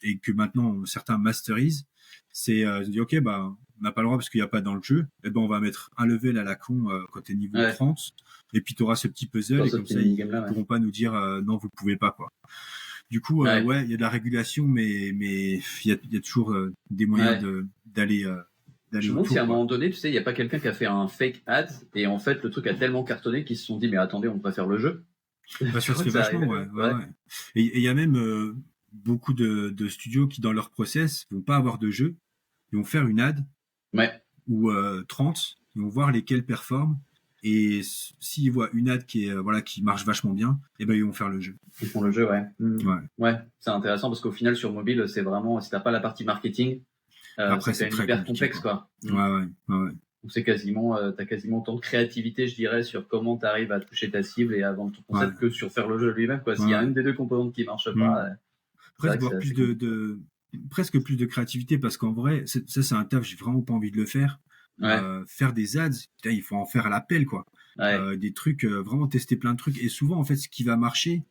et que maintenant certains masterisent, c'est ils ont dit ok on n'a pas le droit parce qu'il n'y a pas dans le jeu. On va mettre un level à la con quand t'es niveau 30, et puis tu auras ce petit puzzle et comme ça ils ne pourront pas nous dire non vous pouvez pas, quoi. Du coup, il y a de la régulation, mais il y a toujours des moyens d'aller. Je me demande si à un moment donné, tu sais, il n'y a pas quelqu'un qui a fait un fake ad et en fait le truc a tellement cartonné qu'ils se sont dit mais attendez, on préfère le jeu. Ça se fait vachement, ouais. Et il y a même beaucoup de studios qui dans leur process vont pas avoir de jeu, ils vont faire une ad ou 30, ils vont voir lesquels performent. Et s'ils voient une ad qui marche vachement bien, ils vont faire le jeu. Ils font le jeu, ouais. C'est intéressant parce qu'au final sur mobile, c'est vraiment si t'as pas la partie marketing, après c'est très hyper complexe, quoi. Ouais. Donc c'est quasiment, t'as quasiment autant de créativité, je dirais, sur comment t'arrives à toucher ta cible et à vendre ton concept que sur faire le jeu lui-même, quoi. S'il y a une des deux composantes qui marche pas, presque plus de créativité, parce qu'en vrai, ça c'est un taf, j'ai vraiment pas envie de le faire. Faire des ads, putain, il faut en faire à l'appel, quoi. Des trucs, vraiment tester plein de trucs. Et souvent, en fait, ce qui va marcher,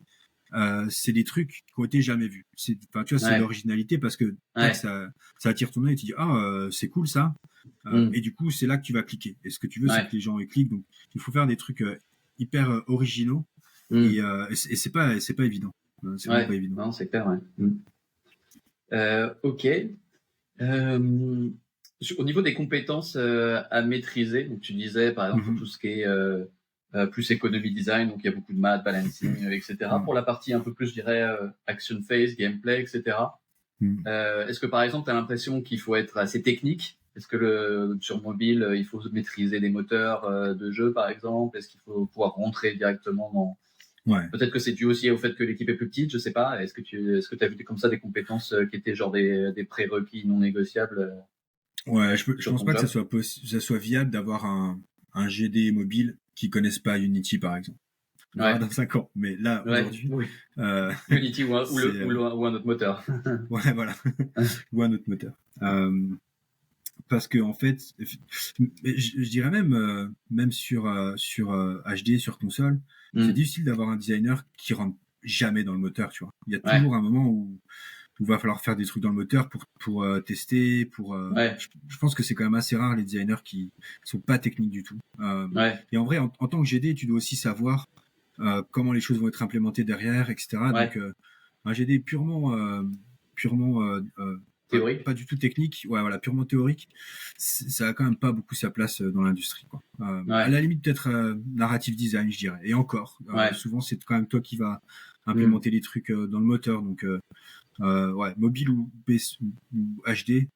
c'est des trucs qui ont été jamais vus. Tu vois, c'est l'originalité parce que ça attire ton œil et tu dis c'est cool ça. Et du coup, c'est là que tu vas cliquer. Et ce que tu veux, c'est que les gens y cliquent. Donc, il faut faire des trucs hyper originaux. Et c'est pas évident. C'est vraiment pas évident. Non, c'est clair, ok. Au niveau des compétences à maîtriser, donc tu disais par exemple tout ce qui est plus économie design, donc il y a beaucoup de maths, balancing, etc. Pour la partie un peu plus, je dirais, action phase, gameplay, etc. Est-ce que par exemple tu as l'impression qu'il faut être assez technique? Est-ce que sur mobile, il faut maîtriser des moteurs de jeu par exemple? Est-ce qu'il faut pouvoir rentrer directement dans... Peut-être que c'est dû aussi au fait que l'équipe est plus petite, je sais pas. Est-ce que tu as vu comme ça des compétences qui étaient genre des prérequis non négociables? Je pense pas que ça soit viable d'avoir un GD mobile qui connaisse pas Unity, par exemple. Dans 5 ans. Mais là, aujourd'hui. Unity ou un autre moteur. Voilà. Ou un autre moteur. Parce que, en fait, je dirais même sur HD, sur console, c'est difficile d'avoir un designer qui rentre jamais dans le moteur, tu vois. Il y a toujours un moment où où il va falloir faire des trucs dans le moteur pour tester, je pense que c'est quand même assez rare les designers qui sont pas techniques du tout. Et en vrai, en tant que GD, tu dois aussi savoir comment les choses vont être implémentées derrière, etc. Donc un GD purement théorique, pas du tout technique, voilà, purement théorique, ça a quand même pas beaucoup sa place dans l'industrie, quoi. À la limite, peut-être narrative design, je dirais. Et encore, souvent, c'est quand même toi qui vas implémenter les trucs dans le moteur. Donc, mobile ou HD,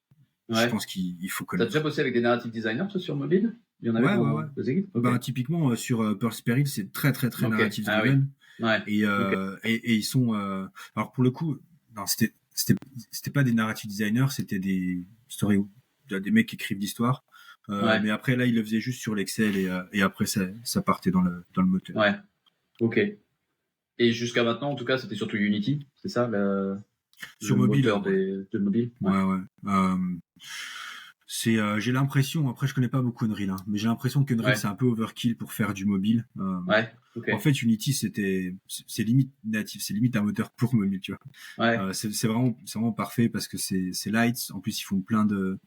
je pense qu'il faut connaître. T'as déjà bossé avec des narrative designers, toi, sur mobile? Il y en avait dans vos équipes? Typiquement, sur Pearl Peril, c'est très narrative driven. Et ils sont... alors, pour le coup, non, c'était pas des narrative designers, c'était des mecs qui écrivent l'histoire. Mais après, là, ils le faisaient juste sur l'Excel et après, ça partait dans le moteur. Ouais. Ok. Et jusqu'à maintenant, en tout cas, c'était surtout Unity, c'est ça, sur le mobile, moteur de mobile. J'ai l'impression, après je connais pas beaucoup Unreal, hein, mais j'ai l'impression qu'Unreal c'est un peu overkill pour faire du mobile. En fait, Unity c'est limite natif, c'est limite un moteur pour mobile, tu vois. C'est vraiment parfait parce que c'est light. En plus, ils ont plein de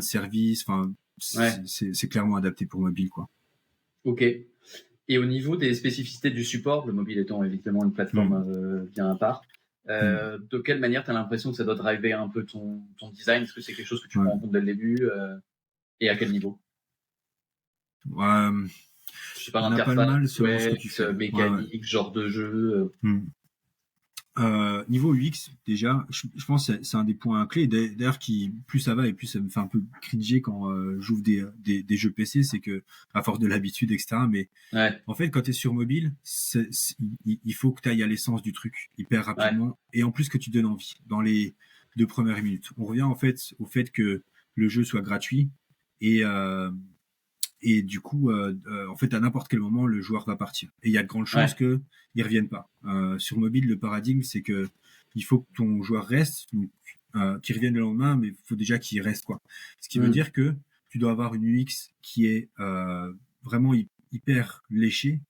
services. Enfin, c'est clairement adapté pour mobile, quoi. Ok. Et au niveau des spécificités du support, le mobile étant évidemment une plateforme bien à part, de quelle manière tu as l'impression que ça doit driver un peu ton design? Est-ce que c'est quelque chose que tu prends en compte dès le début et à quel niveau? Je sais pas, interface, mécanique, genre de jeu. Niveau UX, déjà, je pense que c'est un des points clés. D'ailleurs, plus ça va et plus ça me fait un peu cringer quand j'ouvre des jeux PC, c'est que, à force de l'habitude, etc. Mais en fait, quand tu es sur mobile, il faut que tu ailles à l'essence du truc hyper rapidement et en plus que tu donnes envie dans les 2 premières minutes. On revient en fait au fait que le jeu soit gratuit et du coup, en fait, à n'importe quel moment, le joueur va partir. Et il y a de grandes chances qu'il ne revienne pas. Sur mobile, le paradigme, c'est que il faut que ton joueur reste, qu'il revienne le lendemain, mais il faut déjà qu'il reste, quoi. Ce qui veut dire que tu dois avoir une UX qui est vraiment hyper léchée,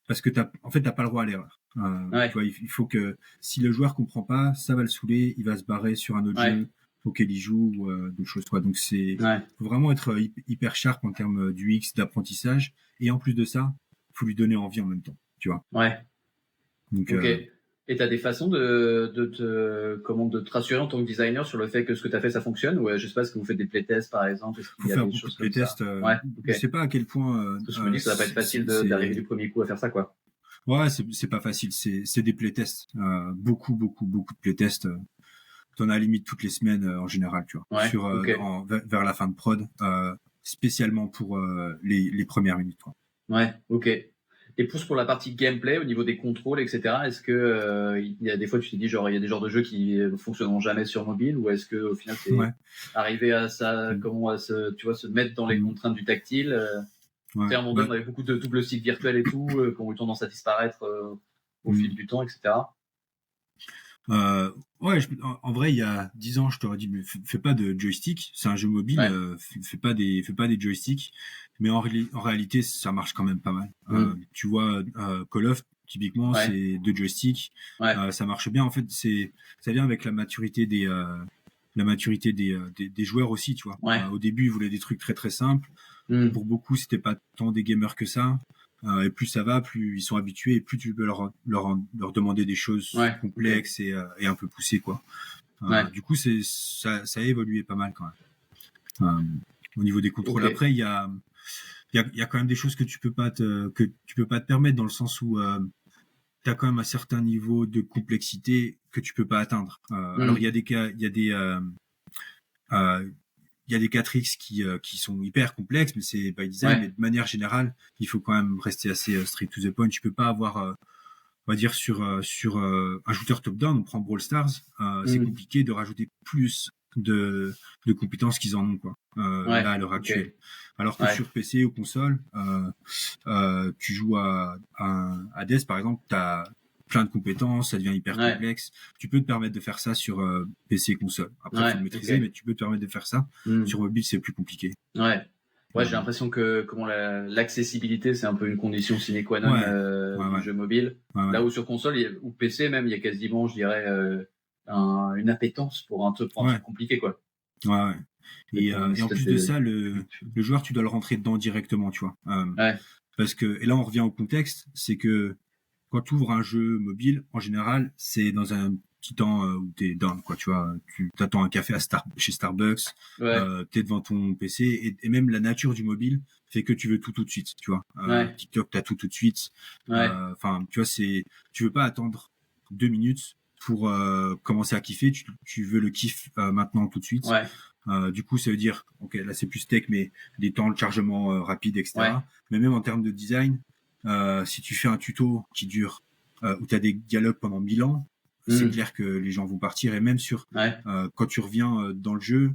parce que t'as pas le droit à l'erreur. Tu vois, il faut que si le joueur comprend pas, ça va le saouler, il va se barrer sur un autre jeu auquel il joue ou d'autres choses, quoi. Donc faut vraiment être hyper sharp en termes d'UX, d'apprentissage, et en plus de ça, faut lui donner envie en même temps, tu vois. Donc, et tu as des façons de te rassurer en tant que designer sur le fait que ce que tu as fait ça fonctionne, ou je sais pas, est-ce que vous faites des playtests par exemple? Faut faire beaucoup de playtests. Je sais pas à quel point. Parce que je me dis que ça va pas être facile d'arriver du premier coup à faire ça, quoi. Ouais, c'est pas facile. C'est des playtests. Beaucoup de playtests. T'en as limite toutes les semaines en général, tu vois. Vers la fin de prod, spécialement pour les premières minutes, quoi. Et pour la partie gameplay, au niveau des contrôles, etc., est-ce que il y a des fois tu t'es dit genre il y a des genres de jeux qui fonctionneront jamais sur mobile, ou est-ce que au final c'est arrivé à ça, se mettre dans les contraintes du tactile? À un moment donné, on avait beaucoup de double stick virtuels et tout, qui ont eu tendance à disparaître au fil du temps, etc. En vrai, il y a 10 ans, je t'aurais dit, mais fais pas de joystick. C'est un jeu mobile, fais pas des joysticks. Mais en réalité, ça marche quand même pas mal. Tu vois, Call of, typiquement, c'est 2 joysticks. Ça marche bien. En fait, ça vient avec la maturité des joueurs aussi, tu vois. Au début, ils voulaient des trucs très très simples. Pour beaucoup, c'était pas tant des gamers que ça. Et plus ça va, plus ils sont habitués, et plus tu peux leur demander des choses complexes et un peu poussées, quoi. Du coup, ça a évolué pas mal quand même. Au niveau des contrôles, après, il y a quand même des choses que tu peux pas te permettre, dans le sens où tu as quand même un certain niveau de complexité que tu peux pas atteindre. Alors il y a des cas, il y a des 4X qui sont hyper complexes, mais c'est by design. Mais de manière générale, il faut quand même rester assez straight to the point. Tu peux pas avoir, on va dire, sur un shooter top-down, on prend Brawl Stars, c'est compliqué de rajouter plus de compétences qu'ils en ont, quoi. Là, à l'heure actuelle. Alors que sur PC ou console, tu joues à Hades, par exemple, t'as plein de compétences, ça devient hyper complexe. Tu peux te permettre de faire ça sur PC et console. Après, il faut le maîtriser, mais tu peux te permettre de faire ça. Sur mobile, c'est plus compliqué. J'ai l'impression que l'accessibilité, c'est un peu une condition sine qua non du jeu mobile. Là où sur console ou PC même, il y a quasiment, je dirais, une appétence pour un truc compliqué, quoi. Ouais. Et en plus de ça, le joueur, tu dois le rentrer dedans directement, tu vois. Parce que, et là, on revient au contexte, c'est que quand tu ouvres un jeu mobile, en général, c'est dans un petit temps où t'es down, quoi, tu vois. Tu t'attends un café chez Starbucks, t'es devant ton PC, et même la nature du mobile fait que tu veux tout de suite, tu vois. TikTok, t'as tout de suite. Enfin, tu vois, tu veux pas attendre 2 minutes pour commencer à kiffer, tu veux le kiff maintenant, tout de suite. Du coup, ça veut dire, ok, là c'est plus tech, mais des temps de chargement rapides, etc. Mais même en termes de design, si tu fais un tuto qui dure, où tu as des dialogues pendant 1000 ans, c'est clair que les gens vont partir. Et même quand tu reviens dans le jeu,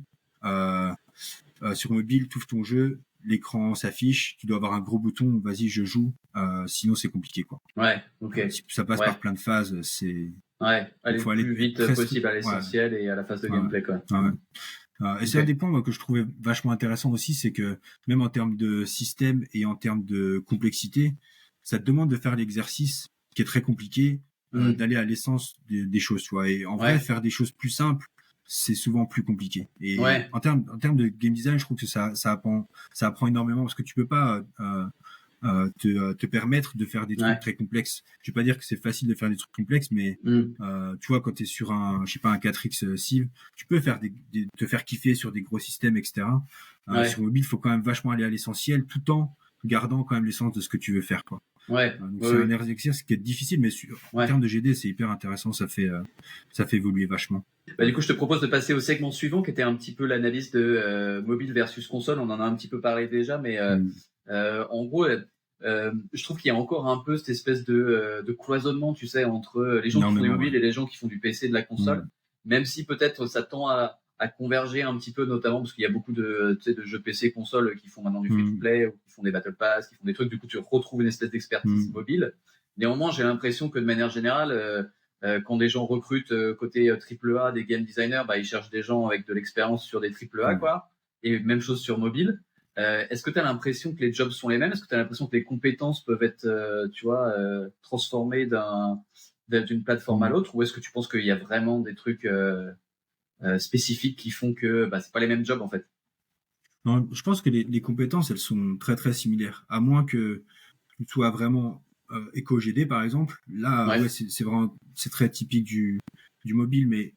sur mobile, tu ouvres ton jeu, l'écran s'affiche, tu dois avoir un gros bouton, vas-y, je joue, sinon c'est compliqué, quoi. Ça passe par plein de phases, aller le plus vite possible à l'essentiel et à la phase de gameplay, quoi. Et c'est un des points moi, que je trouvais vachement intéressant aussi, c'est que même en termes de système et en termes de complexité, ça te demande de faire l'exercice qui est très compliqué, d'aller à l'essence des choses, tu vois. Et en vrai, faire des choses plus simples, c'est souvent plus compliqué. Et en termes de game design, je trouve que ça apprend énormément, parce que tu peux pas te permettre de faire des trucs très complexes. Je vais pas dire que c'est facile de faire des trucs complexes, mais tu vois, quand tu es sur un 4X Civ, tu peux te faire kiffer sur des gros systèmes, etc. Sur mobile, il faut quand même vachement aller à l'essentiel, tout en gardant quand même l'essence de ce que tu veux faire, quoi. Donc c'est un exercice qui est difficile, mais en termes de GD, c'est hyper intéressant, ça fait évoluer vachement. Du coup, je te propose de passer au segment suivant, qui était un petit peu l'analyse de mobile versus console. On en a un petit peu parlé déjà, mais en gros, je trouve qu'il y a encore un peu cette espèce de cloisonnement, tu sais, entre les gens qui font du mobile et les gens qui font du PC et de la console. Même si peut-être ça tend à converger un petit peu, notamment parce qu'il y a beaucoup de jeux PC et console qui font maintenant du free-to-play, ou qui font des Battle Pass, qui font des trucs. Du coup, tu retrouves une espèce d'expertise mobile. Néanmoins, j'ai l'impression que de manière générale, quand des gens recrutent côté AAA des game designers, ils cherchent des gens avec de l'expérience sur des AAA, quoi. Et même chose sur mobile. Est-ce que tu as l'impression que les jobs sont les mêmes? Est-ce que tu as l'impression que les compétences peuvent être, transformées d'une plateforme à l'autre? Ou est-ce que tu penses qu'il y a vraiment des trucs spécifiques qui font que c'est pas les mêmes jobs, en fait? Non, je pense que les compétences, elles sont très très similaires. À moins que tu sois vraiment éco-GD, par exemple. Là, c'est vraiment, c'est très typique du mobile, mais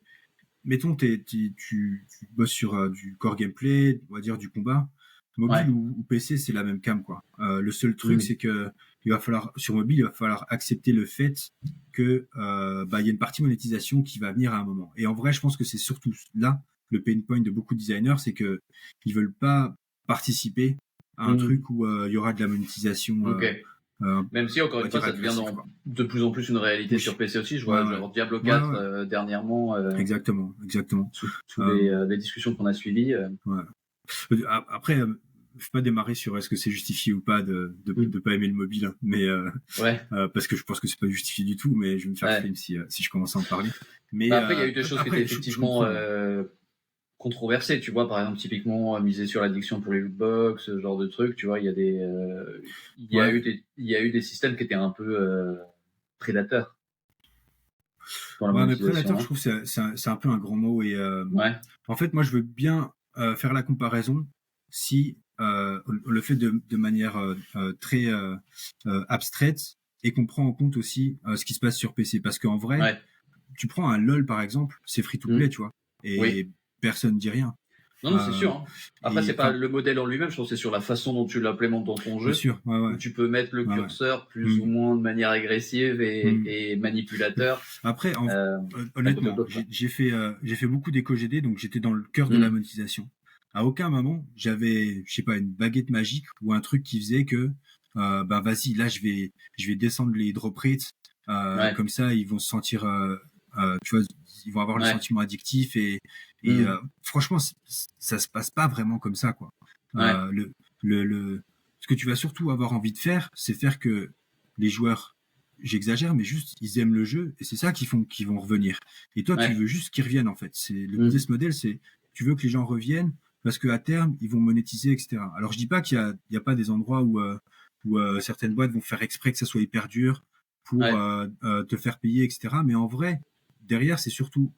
mettons, tu bosses sur du core gameplay, on va dire du combat. Mobile ou PC, c'est la même cam, quoi. Le seul truc, c'est que sur mobile, il va falloir accepter le fait que y a une partie monétisation qui va venir à un moment. Et en vrai, je pense que c'est surtout là le pain point de beaucoup de designers, c'est que ils veulent pas participer à un truc où il y aura de la monétisation. Même si, encore une fois, ça devient de plus en plus une réalité sur PC aussi. Je vois genre Diablo 4 dernièrement. Exactement. Sous les discussions qu'on a suivies. Après, je vais pas démarrer sur est-ce que c'est justifié ou pas de pas aimer le mobile, hein, mais parce que je pense que c'est pas justifié du tout, mais je vais me faire film si je commence à en parler. Mais après, il y a eu des choses qui étaient effectivement controversées, tu vois, par exemple, typiquement miser sur l'addiction pour les lootbox, ce genre de trucs, tu vois, il y a eu des systèmes qui étaient un peu prédateurs. Mais prédateur, je trouve que c'est un peu un grand mot, et en fait, moi, je veux bien faire la comparaison si le fait de manière très abstraite, et qu'on prend en compte aussi ce qui se passe sur PC, parce qu'en vrai, tu prends un LOL par exemple, c'est free to play, tu vois, et personne dit rien. Non, c'est sûr. Hein. Après, c'est pas le modèle en lui-même, je trouve que c'est sur la façon dont tu l'implémentes dans ton jeu. Bien sûr, où tu peux mettre le curseur plus ou moins de manière agressive et manipulateur. Après, honnêtement, j'ai fait beaucoup d'éco-GD, donc j'étais dans le cœur de la monétisation. À aucun moment, j'avais, je sais pas, une baguette magique ou un truc qui faisait que, vas-y, là, je vais descendre les drop rates, comme ça, ils vont se sentir, tu vois, ils vont avoir le sentiment addictif, et franchement, ça se passe pas vraiment comme ça, quoi. Ce que tu vas surtout avoir envie de faire, c'est faire que les joueurs, j'exagère, mais juste, ils aiment le jeu, et c'est ça qu'ils vont revenir. Et toi, tu veux juste qu'ils reviennent, en fait. C'est le business model, c'est, tu veux que les gens reviennent, parce qu'à terme, ils vont monétiser, etc. Alors, je dis pas qu'il y a pas des endroits où certaines boîtes vont faire exprès que ça soit hyper dur pour te faire payer, etc. Mais en vrai, derrière, c'est surtout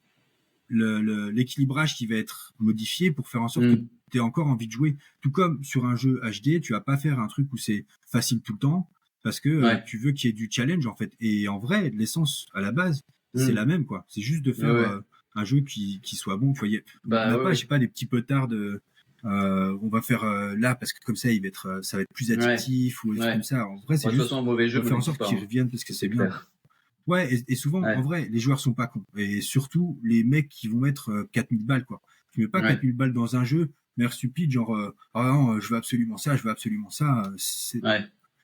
l'équilibrage qui va être modifié pour faire en sorte que tu aies encore envie de jouer. Tout comme sur un jeu HD, tu vas pas faire un truc où c'est facile tout le temps parce que tu veux qu'il y ait du challenge en fait. Et en vrai, l'essence à la base, c'est la même quoi. C'est juste de faire un jeu qui soit bon. On n'a pas, je sais pas, des petits potards de on va faire là parce que comme ça ça va être plus addictif ou des trucs comme ça. En vrai, c'est juste un mauvais jeu, faire en sorte qu'ils reviennent parce que c'est bien. Ouais, et souvent, en vrai, les joueurs sont pas cons. Et surtout, les mecs qui vont mettre 4000 balles, quoi. Tu mets pas 4000 balles dans un jeu, l'air stupide, genre, ah non, je veux absolument ça, je veux absolument ça.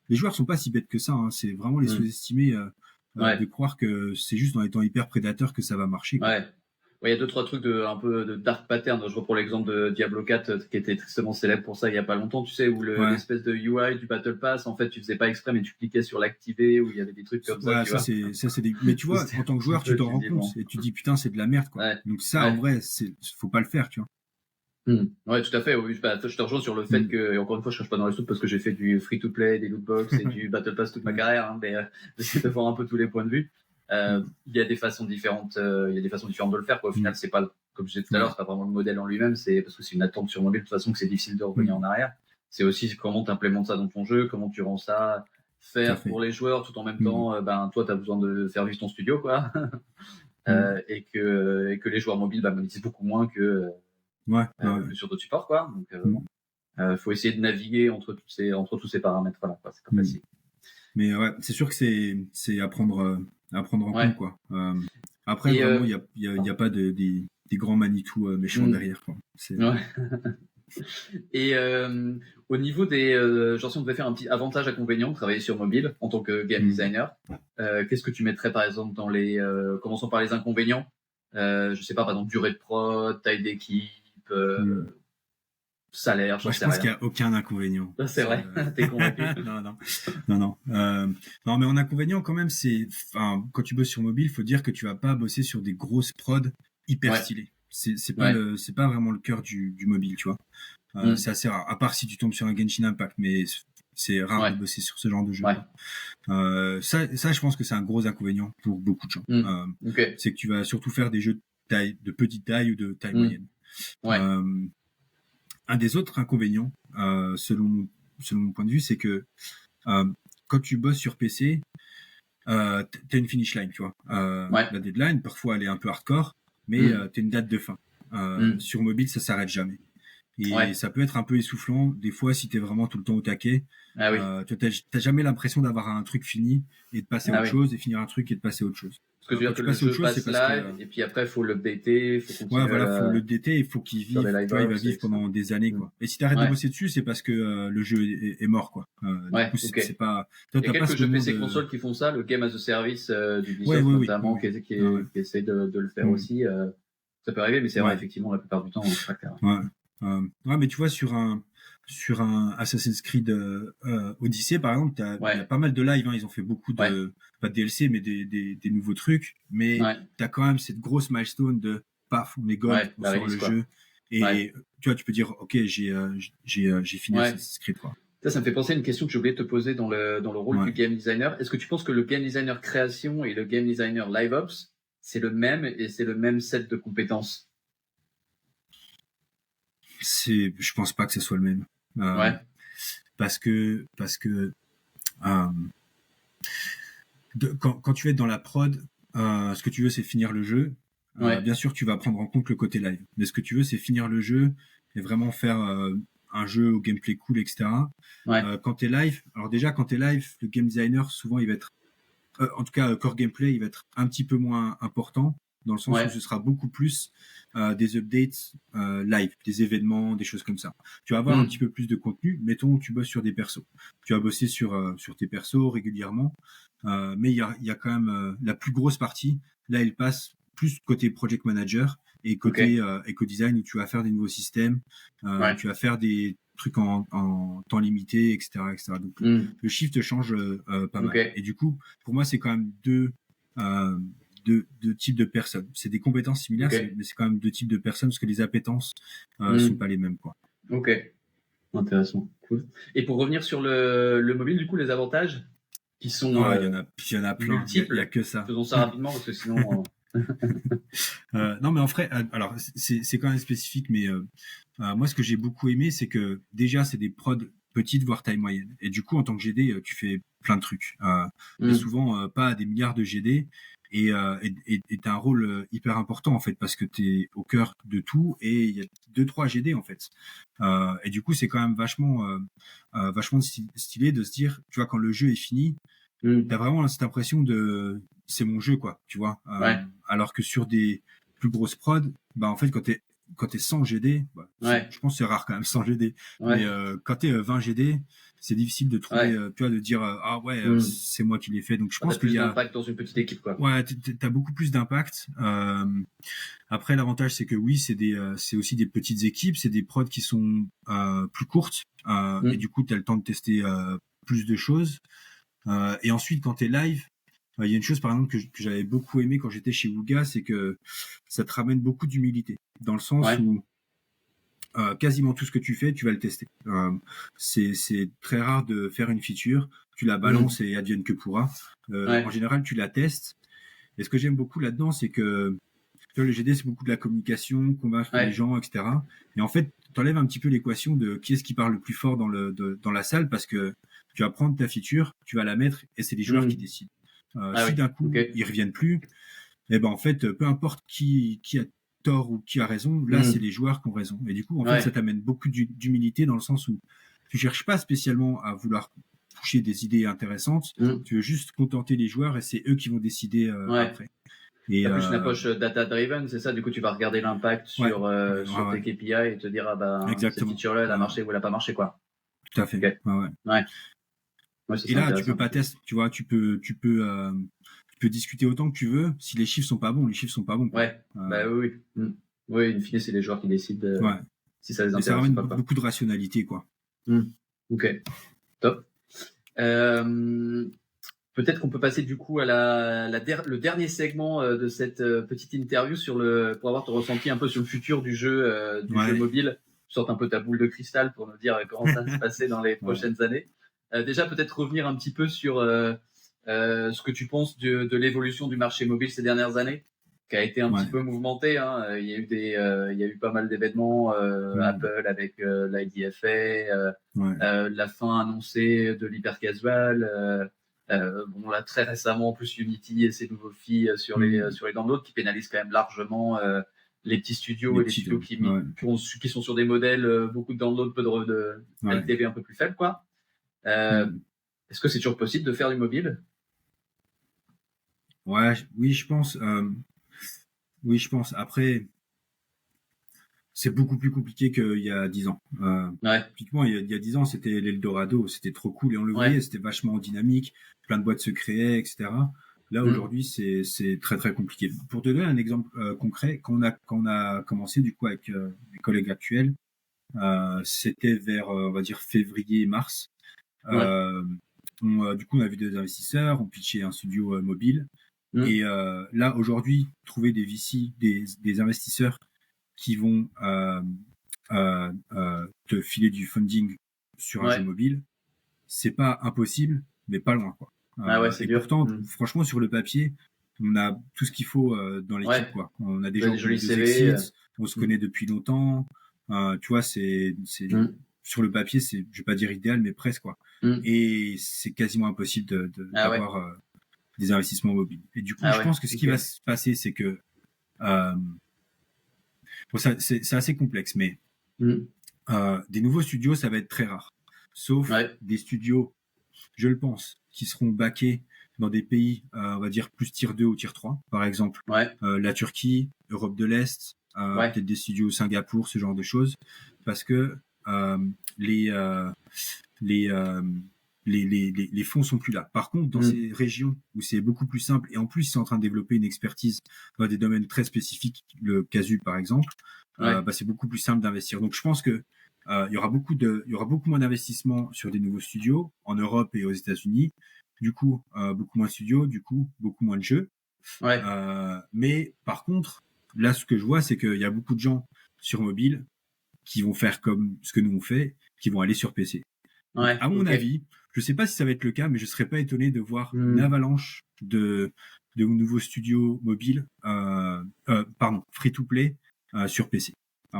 Les joueurs sont pas si bêtes que ça, hein. C'est vraiment les sous-estimer de croire que c'est juste en étant hyper prédateur que ça va marcher, quoi. Il y a 2-3 trucs un peu de dark pattern. Je reprends l'exemple de Diablo 4 qui était tristement célèbre pour ça il y a pas longtemps, tu sais, où l'espèce de UI du Battle Pass, en fait, tu faisais pas exprès, mais tu cliquais sur l'activer, où il y avait des trucs comme ça. Mais tu vois, en tant que joueur, tu t'en rends compte et tu dis putain, c'est de la merde, quoi. Donc ça, en vrai, faut pas le faire, tu vois. Ouais, tout à fait. Oui, je te rejoins sur le fait que, et encore une fois, je cherche pas dans les trucs parce que j'ai fait du free-to-play, des lootbox et du Battle Pass toute ma carrière, hein, mais j'essaie de voir un peu tous les points de vue. Il y a des façons différentes, de le faire, quoi. Au final, c'est pas, comme je disais tout à l'heure, c'est pas vraiment le modèle en lui-même, c'est parce que c'est une attente sur mobile, de toute façon, que c'est difficile de revenir en arrière. C'est aussi comment tu implémentes ça dans ton jeu, comment tu rends ça faire pour les joueurs, tout en même temps, toi, tu as besoin de faire vivre ton studio, quoi. Et que les joueurs mobiles, monétisent beaucoup moins que sur d'autres supports, quoi. Donc, faut essayer de naviguer entre tous ces paramètres-là, quoi. C'est pas facile. Mais ouais, c'est sûr que c'est à prendre en compte, quoi. Après, vraiment, il y a pas des grands Manitou méchants derrière, quoi. Et au niveau des, genre si on devait faire un petit avantage inconvénient de travailler sur mobile en tant que game designer, qu'est-ce que tu mettrais par exemple dans les, commençons par les inconvénients, je sais pas, par exemple durée de prod, taille d'équipe, salaire, je pense qu'il y a aucun inconvénient. C'est vrai, t'es convaincu? Non, mais en inconvénient quand même, quand tu bosses sur mobile, il faut dire que tu vas pas bosser sur des grosses prods hyper stylées. C'est pas vraiment le cœur du mobile, tu vois. C'est assez rare, à part si tu tombes sur un Genshin Impact, mais c'est rare de bosser sur ce genre de jeu. Ça, je pense que c'est un gros inconvénient pour beaucoup de gens. C'est que tu vas surtout faire des jeux de petite taille ou de taille moyenne. Un des autres inconvénients, selon mon point de vue, c'est que quand tu bosses sur PC, t'as une finish line, tu vois. La deadline, parfois, elle est un peu hardcore, mais t'as une date de fin. Sur mobile, ça s'arrête jamais. Et ça peut être un peu essoufflant, des fois, si t'es vraiment tout le temps au taquet. T'as jamais l'impression d'avoir un truc fini et de passer à autre chose, et finir un truc et de passer à autre chose. Parce que tu veux dire que le jeu passe live, et puis après, il faut l'updater, faut continuer. Faut l'updater, il faut qu'il vive. Il va vivre pendant des années, quoi. Et si t'arrêtes de bosser dessus, c'est parce que le jeu est mort, quoi. Du coup, c'est pas. Il y a quelques jeux PC consoles qui font ça, le Game as a Service du Ubisoft notamment, qui essaie de le faire aussi. Ça peut arriver, mais c'est vrai, effectivement, la plupart du temps, on ne pas clair. Mais tu vois, sur un Assassin's Creed Odyssey, par exemple, il y a pas mal de live, hein. Ils ont fait beaucoup de, pas de DLC, mais des nouveaux trucs. Mais t'as quand même cette grosse milestone de paf, on est gold, on sort le jeu. Et tu vois, tu peux dire, ok, j'ai fini Assassin's Creed, quoi. Ça me fait penser à une question que j'ai oublié de te poser dans le rôle du game designer. Est-ce que tu penses que le game designer création et le game designer live ops, c'est le même et c'est le même set de compétences? Je pense pas que ce soit le même. Parce que quand tu es dans la prod, ce que tu veux, c'est finir le jeu. Bien sûr, tu vas prendre en compte le côté live. Mais ce que tu veux, c'est finir le jeu et vraiment faire un jeu au gameplay cool, etc. Quand t'es live, alors déjà, quand t'es live, le game designer, souvent, il va être, en tout cas, core gameplay, il va être un petit peu moins important, dans le sens où ce sera beaucoup plus des updates live, des événements, des choses comme ça. Tu vas avoir un petit peu plus de contenu. Mettons, tu bosses sur des persos. Tu vas bosser sur tes persos régulièrement, mais il y a quand même la plus grosse partie. Là, elle passe plus côté project manager et côté éco-design, où tu vas faire des nouveaux systèmes, tu vas faire des trucs en temps limité, etc. Donc, le shift change pas mal. Et du coup, pour moi, c'est quand même deux types de personnes. C'est des compétences similaires, mais c'est quand même deux types de personnes parce que les appétences sont pas les mêmes, quoi. Ok, intéressant, cool. Et pour revenir sur le mobile, du coup, les avantages qui sont il y en a plein. Multiples. Il y a que ça. Faisons ça rapidement parce que sinon Non, mais en vrai, alors c'est quand même spécifique, mais moi, ce que j'ai beaucoup aimé, c'est que déjà, c'est des prods petites, voire taille moyenne. Et du coup, en tant que GD, tu fais plein de trucs. Mais souvent, pas des milliards de GD. Et t'as un rôle hyper important, en fait, parce que t'es au cœur de tout. Et il y a 2-3 GD, en fait. Et du coup, c'est quand même vachement stylé de se dire, tu vois, quand le jeu est fini, t'as vraiment cette impression de c'est mon jeu, quoi, tu vois. Alors que sur des plus grosses prods, bah en fait quand t'es 100 GD, bah, je pense que c'est rare quand même 100 GD, mais quand t'es 20 GD, c'est difficile de trouver, tu vois, de dire ah ouais, c'est moi qui l'ai fait. Donc je pense qu'il y a plus d'impact dans une petite équipe, quoi. Ouais, t'as beaucoup plus d'impact. Après, l'avantage c'est que oui, c'est aussi des petites équipes, c'est des prods qui sont plus courtes, et du coup t'as le temps de tester plus de choses. Et ensuite, quand t'es live, il y a une chose, par exemple, que j'avais beaucoup aimé quand j'étais chez Wooga, c'est que ça te ramène beaucoup d'humilité. Dans le sens où quasiment tout ce que tu fais, tu vas le tester. C'est très rare de faire une feature, tu la balances et advienne que pourra. En général, tu la testes. Et ce que j'aime beaucoup là-dedans, c'est que tu vois, le GD, c'est beaucoup de la communication, convaincre les gens, etc. Et en fait, t'enlèves un petit peu l'équation de qui est-ce qui parle le plus fort dans la salle, parce que tu vas prendre ta feature, tu vas la mettre, et c'est les joueurs qui décident. Si d'un coup, ils reviennent plus, eh ben en fait, peu importe qui a tort ou qui a raison, là, c'est les joueurs qui ont raison. Et du coup, en fait, ça t'amène beaucoup d'humilité dans le sens où tu cherches pas spécialement à vouloir toucher des idées intéressantes, tu veux juste contenter les joueurs et c'est eux qui vont décider après. Et plus une approche data-driven, c'est ça. Du coup, tu vas regarder l'impact sur tes KPI et te dire, ah bah, cette feature-là, elle a marché ou elle a pas marché, quoi. Tout à fait. Et là, tu peux pas tester, tu vois, tu peux discuter autant que tu veux. Si les chiffres sont pas bons, les chiffres sont pas bons. Bah oui. Oui, in fine, c'est les joueurs qui décident si ça les intéresse. Ça ramène beaucoup de rationalité, quoi. Ok. Top. Peut-être qu'on peut passer du coup à le dernier segment de cette petite interview pour avoir ton ressenti un peu sur le futur du jeu mobile. Tu sortes un peu ta boule de cristal pour nous dire comment ça va se passer dans les prochaines années. Déjà, peut-être revenir un petit peu sur ce que tu penses de l'évolution du marché mobile ces dernières années, qui a été un petit peu mouvementé. Hein. Il y a eu pas mal d'événements, Apple avec l'IDFA, la fin annoncée de l'hyper-casual. Bon, là, très récemment, en plus, Unity et ses nouveaux fees sur les downloads qui pénalisent quand même largement les petits studios et les studios qui sont sur des modèles, beaucoup de downloads, peu de LTV un peu plus faible, quoi. Est-ce que c'est toujours possible de faire du mobile? Oui, je pense. Oui, je pense. Après, c'est beaucoup plus compliqué qu'il y a 10 ans. Typiquement, il y a 10 ans, c'était l'Eldorado, c'était trop cool et on le voyait, c'était vachement dynamique, plein de boîtes se créaient, etc. Là, aujourd'hui, c'est très très compliqué. Pour te donner un exemple concret, quand on a commencé du coup avec mes collègues actuels, c'était vers, on va dire, février-mars. Du coup, on a vu des investisseurs, on pitchait un studio mobile. Et là, aujourd'hui, trouver des VC, des investisseurs qui vont te filer du funding sur un jeu mobile, c'est pas impossible, mais pas loin, quoi. C'est et dur. Pourtant, franchement, sur le papier, on a tout ce qu'il faut dans l'équipe, quoi. On a des gens qui nous excitent, on se connaît depuis longtemps. Tu vois, c'est sur le papier, je vais pas dire idéal, mais presque, quoi. Et c'est quasiment impossible d'avoir des investissements mobiles. Et du coup, je pense que ce qui va se passer, c'est que c'est assez complexe, mais des nouveaux studios, ça va être très rare. Sauf des studios, je le pense, qui seront backés dans des pays, on va dire, plus tier 2 ou tier 3. Par exemple, la Turquie, Europe de l'Est, peut-être des studios Singapour, ce genre de choses. Parce que les fonds sont plus là. Par contre, dans ces régions où c'est beaucoup plus simple, et en plus, ils sont en train de développer une expertise dans des domaines très spécifiques, le casu par exemple, c'est beaucoup plus simple d'investir. Donc, je pense que il y aura beaucoup moins d'investissements sur des nouveaux studios en Europe et aux États-Unis. Du coup, beaucoup moins de studios, du coup, beaucoup moins de jeux. Mais par contre, là, ce que je vois, c'est qu'il y a beaucoup de gens sur mobile qui vont faire comme ce que nous on fait, qui vont aller sur PC. Donc, à mon avis, je sais pas si ça va être le cas, mais je serais pas étonné de voir une avalanche de de nouveaux studios mobiles, free-to-play sur PC.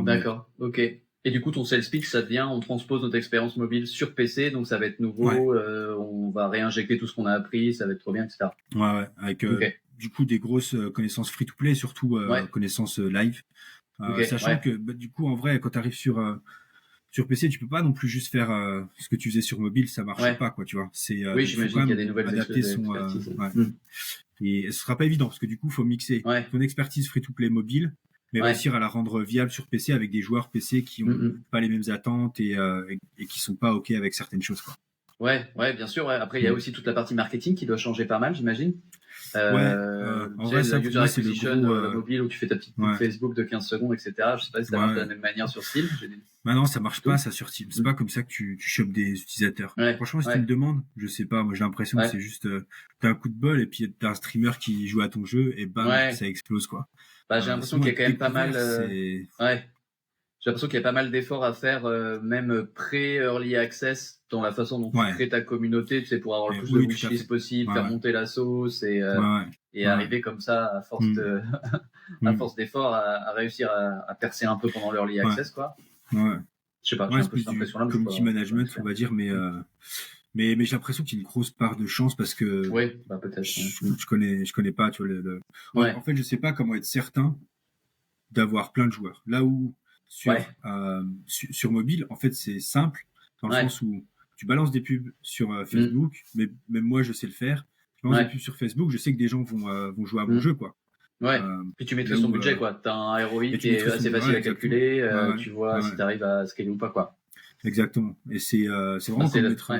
D'accord, ok. Et du coup, ton sales pitch, ça devient, on transpose notre expérience mobile sur PC, donc ça va être nouveau, on va réinjecter tout ce qu'on a appris, ça va être trop bien, etc. Ouais, avec du coup des grosses connaissances free-to-play, surtout connaissances live. Sachant que du coup, en vrai, quand tu arrives sur PC, tu peux pas non plus juste faire ce que tu faisais sur mobile, ça marche pas, quoi, tu vois. Oui, j'imagine qu'il y a des nouvelles adapter son et ce sera pas évident parce que du coup, faut mixer ton expertise free-to-play mobile, mais réussir à la rendre viable sur PC avec des joueurs PC qui ont pas les mêmes attentes et qui sont pas OK avec certaines choses, quoi. Ouais, bien sûr. Ouais. Après, il y a aussi toute la partie marketing qui doit changer pas mal, j'imagine. En vrai, ça, user acquisition mobile où tu fais ta petite pub Facebook de 15 secondes, etc. Je sais pas si ça marche de la même manière sur Steam. Non, ça marche pas, ça sur Steam. C'est pas comme ça que tu chopes des utilisateurs. Franchement, si tu me demandes, je sais pas. Moi, j'ai l'impression que c'est juste, t'as un coup de bol et puis t'as un streamer qui joue à ton jeu et bam, ça explose, quoi. Bah, j'ai l'impression qu'il y a quand même pas mal. J'ai l'impression qu'il y a pas mal d'efforts à faire, même pré-early access, dans la façon dont tu crées ta communauté, tu sais, pour avoir le plus de wishlist possible, faire monter la sauce et arriver comme ça à force à force d'efforts à réussir à percer un peu pendant l'early access, quoi. Je sais pas, j'ai un peu cette impression-là. Community management, on va dire, mais j'ai l'impression qu'il y a une grosse part de chance parce que peut-être. Je connais pas, tu vois, en fait, je sais pas comment être certain d'avoir plein de joueurs. Là où sur mobile, en fait, c'est simple dans le sens où tu balances des pubs sur Facebook, mais même moi, je sais le faire. Je balance des pubs sur Facebook, je sais que des gens vont jouer à mon jeu, quoi. Puis tu maîtrises ton budget, quoi. T'as un ROI qui est assez facile à calculer, tu vois si t'arrives à scaler ou pas, quoi. Exactement. Et c'est vraiment comme mettre...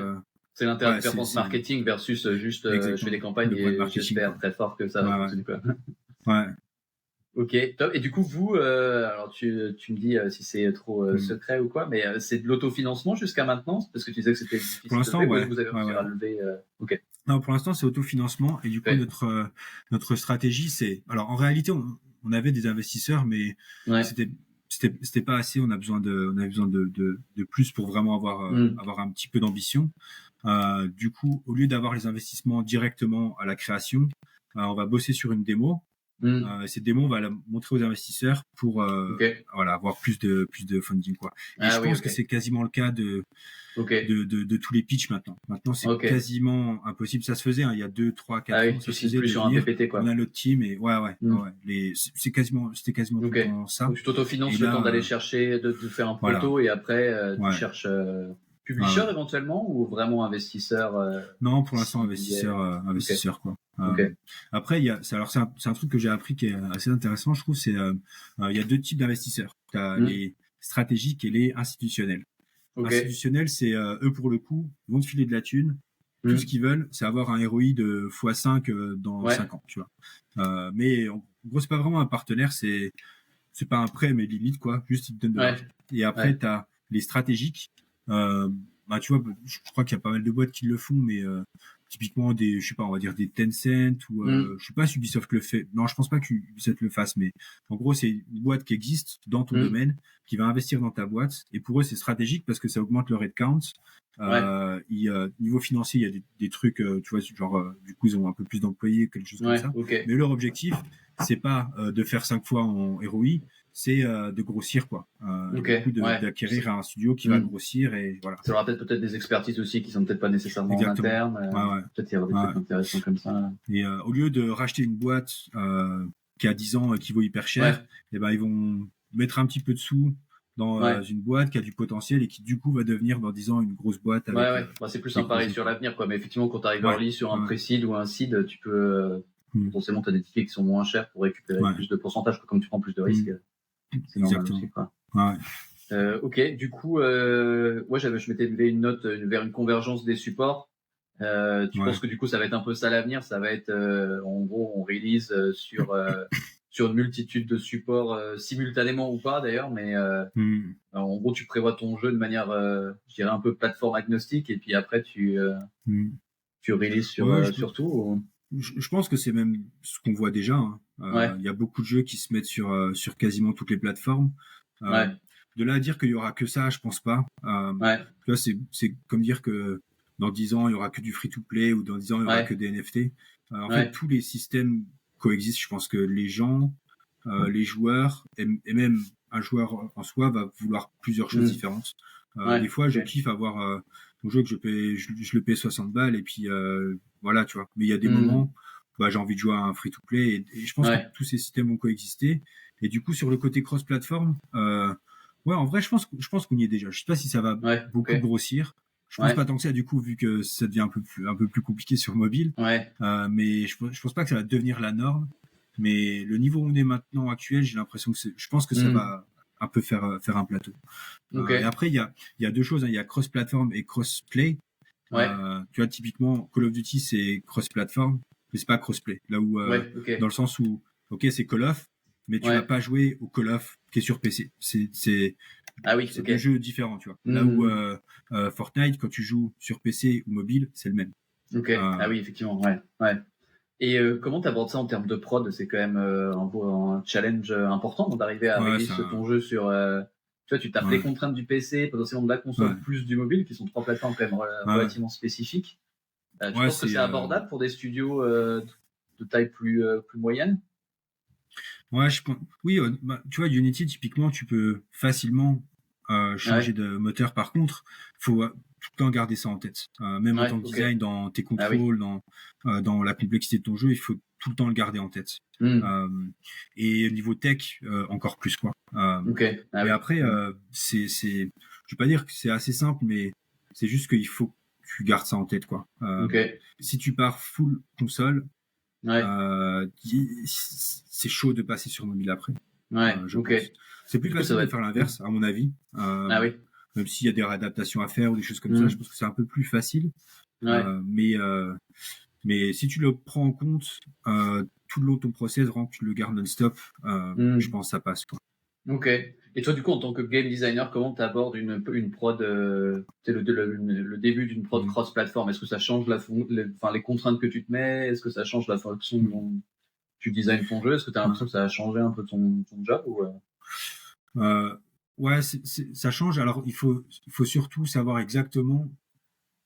C'est l'intérêt de performance marketing versus juste je fais des campagnes et j'espère très fort que ça va fonctionner, quoi. Ok, top. Et du coup, vous, alors tu me dis si c'est trop secret ou quoi, mais c'est de l'autofinancement jusqu'à maintenant, parce que tu disais que c'était difficile. Pour l'instant, vous avez réussi à lever. Ok. Non, pour l'instant, c'est autofinancement et du coup, notre stratégie, c'est. Alors, en réalité, on avait des investisseurs, mais c'était pas assez. On avait besoin de plus pour vraiment avoir un petit peu d'ambition. Du coup, au lieu d'avoir les investissements directement à la création, on va bosser sur une démo. Cette démo, on va la montrer aux investisseurs pour avoir plus de funding, quoi. Et je pense que c'est quasiment le cas de tous les pitchs maintenant. Maintenant, c'est quasiment impossible. Ça se faisait il y a 2, 3, 4 ans. Ça se faisait plus sur un PPT, quoi. On a notre team et c'était quasiment tout le temps ça. Donc tu t'autofinances le temps d'aller chercher, de faire un proto et après tu cherches publisher éventuellement ou vraiment investisseur. Non, pour l'instant investisseur, quoi. Après, c'est un truc que j'ai appris qui est assez intéressant, je trouve. C'est il y a 2 types d'investisseurs. T'as les stratégiques et les institutionnels. Institutionnels, c'est eux pour le coup vont te filer de la thune. Tout ce qu'ils veulent, c'est avoir un ROI de x5 dans 5 ans, tu vois. Mais en gros, c'est pas vraiment un partenaire, c'est pas un prêt, mais limite, quoi. Juste ils te donnent de l'argent. Et après, t'as les stratégiques. Tu vois, je crois qu'il y a pas mal de boîtes qui le font, mais typiquement je sais pas, on va dire des Tencent ou je sais pas si Ubisoft le fait. Non, je pense pas que Ubisoft le fasse, mais en gros, c'est une boîte qui existe dans ton domaine, qui va investir dans ta boîte, et pour eux, c'est stratégique parce que ça augmente leur headcount. Niveau financier, il y a des trucs, tu vois, genre du coup, ils ont un peu plus d'employés, quelque chose comme ça. Mais leur objectif, c'est pas de faire 5 fois en ROI, c'est de grossir, quoi. D'acquérir un studio qui va grossir et voilà. Ça aura peut-être des expertises aussi qui sont peut-être pas nécessairement en interne. Peut-être qu'il y aura des trucs intéressants comme ça. Et au lieu de racheter une boîte qui a 10 ans qui vaut hyper cher, et ben ils vont mettre un petit peu de sous dans une boîte qui a du potentiel et qui du coup va devenir dans 10 ans une grosse boîte. Avec, c'est plus un pari sur l'avenir, quoi. Mais effectivement, quand tu arrives early sur un pré-seed ou un seed, tu peux potentiellement t'as des tickets qui sont moins chers pour récupérer plus de pourcentage, comme tu prends plus de risques. C'est normal aussi, quoi. Ok, du coup, je m'étais levé une note vers une convergence des supports. Tu penses que du coup, ça va être un peu ça l'avenir? Ça va être, en gros, on release sur une multitude de supports simultanément ou pas d'ailleurs, mais en gros, tu prévois ton jeu de manière, je dirais un peu plateforme agnostique, et puis après tu releases sur tout. Ou... Je pense que c'est même ce qu'on voit déjà. Il y a beaucoup de jeux qui se mettent sur quasiment toutes les plateformes. De là à dire qu'il y aura que ça, je pense pas. Tu vois, c'est comme dire que dans 10 ans il y aura que du free-to-play ou dans 10 ans il y aura que des NFT. En fait, tous les systèmes coexistent. Je pense que les gens, les joueurs et même un joueur en soi va vouloir plusieurs choses différentes. Des fois, je kiffe avoir un jeu que je le paye 60 balles et puis voilà, tu vois. Mais il y a des moments, j'ai envie de jouer à un free-to-play et je pense que tous ces systèmes vont coexister. Et du coup, sur le côté cross-platform, en vrai, je pense qu'on y est déjà. Je sais pas si ça va beaucoup grossir. Je pense pas tant que ça, du coup, vu que ça devient un peu plus compliqué sur mobile. Mais je pense pas que ça va devenir la norme. Mais le niveau où on est maintenant actuel, j'ai l'impression que je pense que ça va un peu faire un plateau. Et après, il y a deux choses. Il y a cross-platform et cross-play. Tu vois, typiquement, Call of Duty, c'est cross-platform, mais c'est pas cross-play. Là où, dans le sens où, ok, c'est Call of, mais tu vas pas jouer au Call of qui est sur PC. C'est deux jeux différents, tu vois. Là où Fortnite, quand tu joues sur PC ou mobile, c'est le même. Ah oui, effectivement, ouais. Et comment tu abordes ça en termes de prod? C'est quand même un challenge important d'arriver à release ton jeu sur... tu vois, tu tapes les contraintes du PC, potentiellement de la console, plus du mobile, qui sont 3 plateformes quand même relativement spécifiques. Tu penses que c'est abordable pour des studios de taille plus moyenne? Ouais, oui, tu vois, Unity, typiquement, tu peux facilement changer de moteur. Par contre, faut tout le temps garder ça en tête. Même en tant que design, dans tes contrôles, dans la complexité de ton jeu, il faut tout le temps le garder en tête. Et au niveau tech, encore plus, quoi. Et après, je vais pas dire que c'est assez simple, mais c'est juste qu'il faut que tu gardes ça en tête, quoi. Si tu pars full console, c'est chaud de passer sur mobile après. Je pense. C'est plus facile de faire l'inverse, à mon avis. Même s'il y a des réadaptations à faire ou des choses comme ça, je pense que c'est un peu plus facile. Mais si tu le prends en compte tout le long de ton process, vraiment que tu le gardes non-stop, je pense que ça passe, quoi. Et toi, du coup, en tant que game designer, comment tu abordes une prod, le début d'une prod cross-platform? Est-ce que ça change les contraintes que tu te mets? Est-ce que ça change la façon dont tu designes ton jeu? Est-ce que tu as l'impression que ça a changé un peu ton job ou Ouais, ça change. Alors, il faut surtout savoir exactement,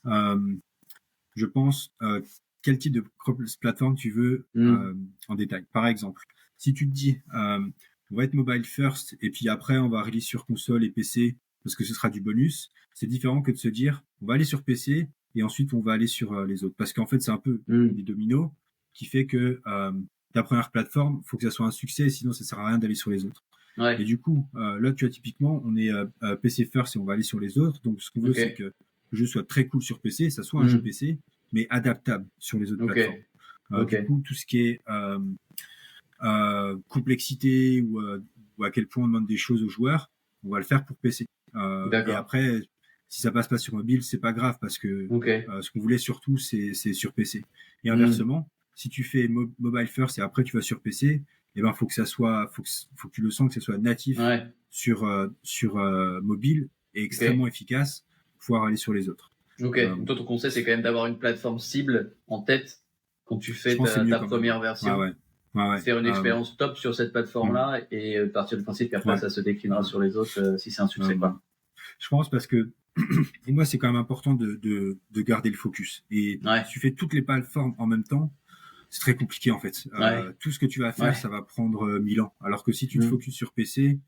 je pense, quel type de plateforme tu veux en détail. Par exemple, si tu te dis, on va être mobile first et puis après, on va release sur console et PC parce que ce sera du bonus, c'est différent que de se dire, on va aller sur PC et ensuite, on va aller sur les autres. Parce qu'en fait, c'est un peu des dominos qui fait que ta première plateforme, faut que ça soit un succès, sinon ça sert à rien d'aller sur les autres. Et du coup, là, tu vois, typiquement, on est PC first et on va aller sur les autres. Donc, ce qu'on veut, c'est que le jeu soit très cool sur PC, ça soit un jeu PC, mais adaptable sur les autres plateformes. Du coup, tout ce qui est complexité ou à quel point on demande des choses aux joueurs, on va le faire pour PC. Et après, si ça passe pas sur mobile, c'est pas grave parce que ce qu'on voulait surtout, c'est sur PC. Et inversement, si tu fais mobile first et après tu vas sur PC, eh ben faut que tu le sens que ça soit natif sur mobile et extrêmement efficace pour pouvoir aller sur les autres. Donc toi, ton conseil, c'est quand même d'avoir une plateforme cible en tête quand tu fais ta première version. Faire une expérience top sur cette plateforme-là et partir du principe qu'après ça se déclinera sur les autres si c'est un succès. Je pense parce que pour moi, c'est quand même important de garder le focus. Et si tu fais toutes les plateformes en même temps, c'est très compliqué en fait. Tout ce que tu vas faire, ça va prendre 1000 ans. Alors que si tu te focuses sur PC,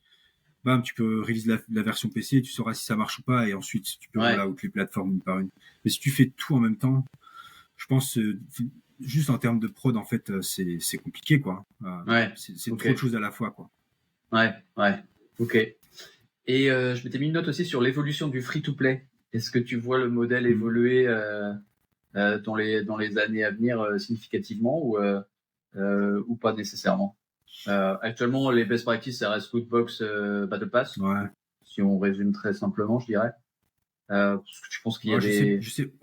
bam, tu peux réaliser la version PC, tu sauras si ça marche ou pas, et ensuite tu peux roll out les plateformes une par une. Mais si tu fais tout en même temps, je pense juste en termes de prod, en fait, c'est compliqué, quoi. C'est trop de choses à la fois, quoi. Ok. Et je m'étais mis une note aussi sur l'évolution du free-to-play. Est-ce que tu vois le modèle évoluer dans les années à venir significativement ou pas nécessairement? Actuellement, les best practices, ça reste Lootbox, Battle Pass. Si on résume très simplement, je dirais. Parce que je pense qu'il y a en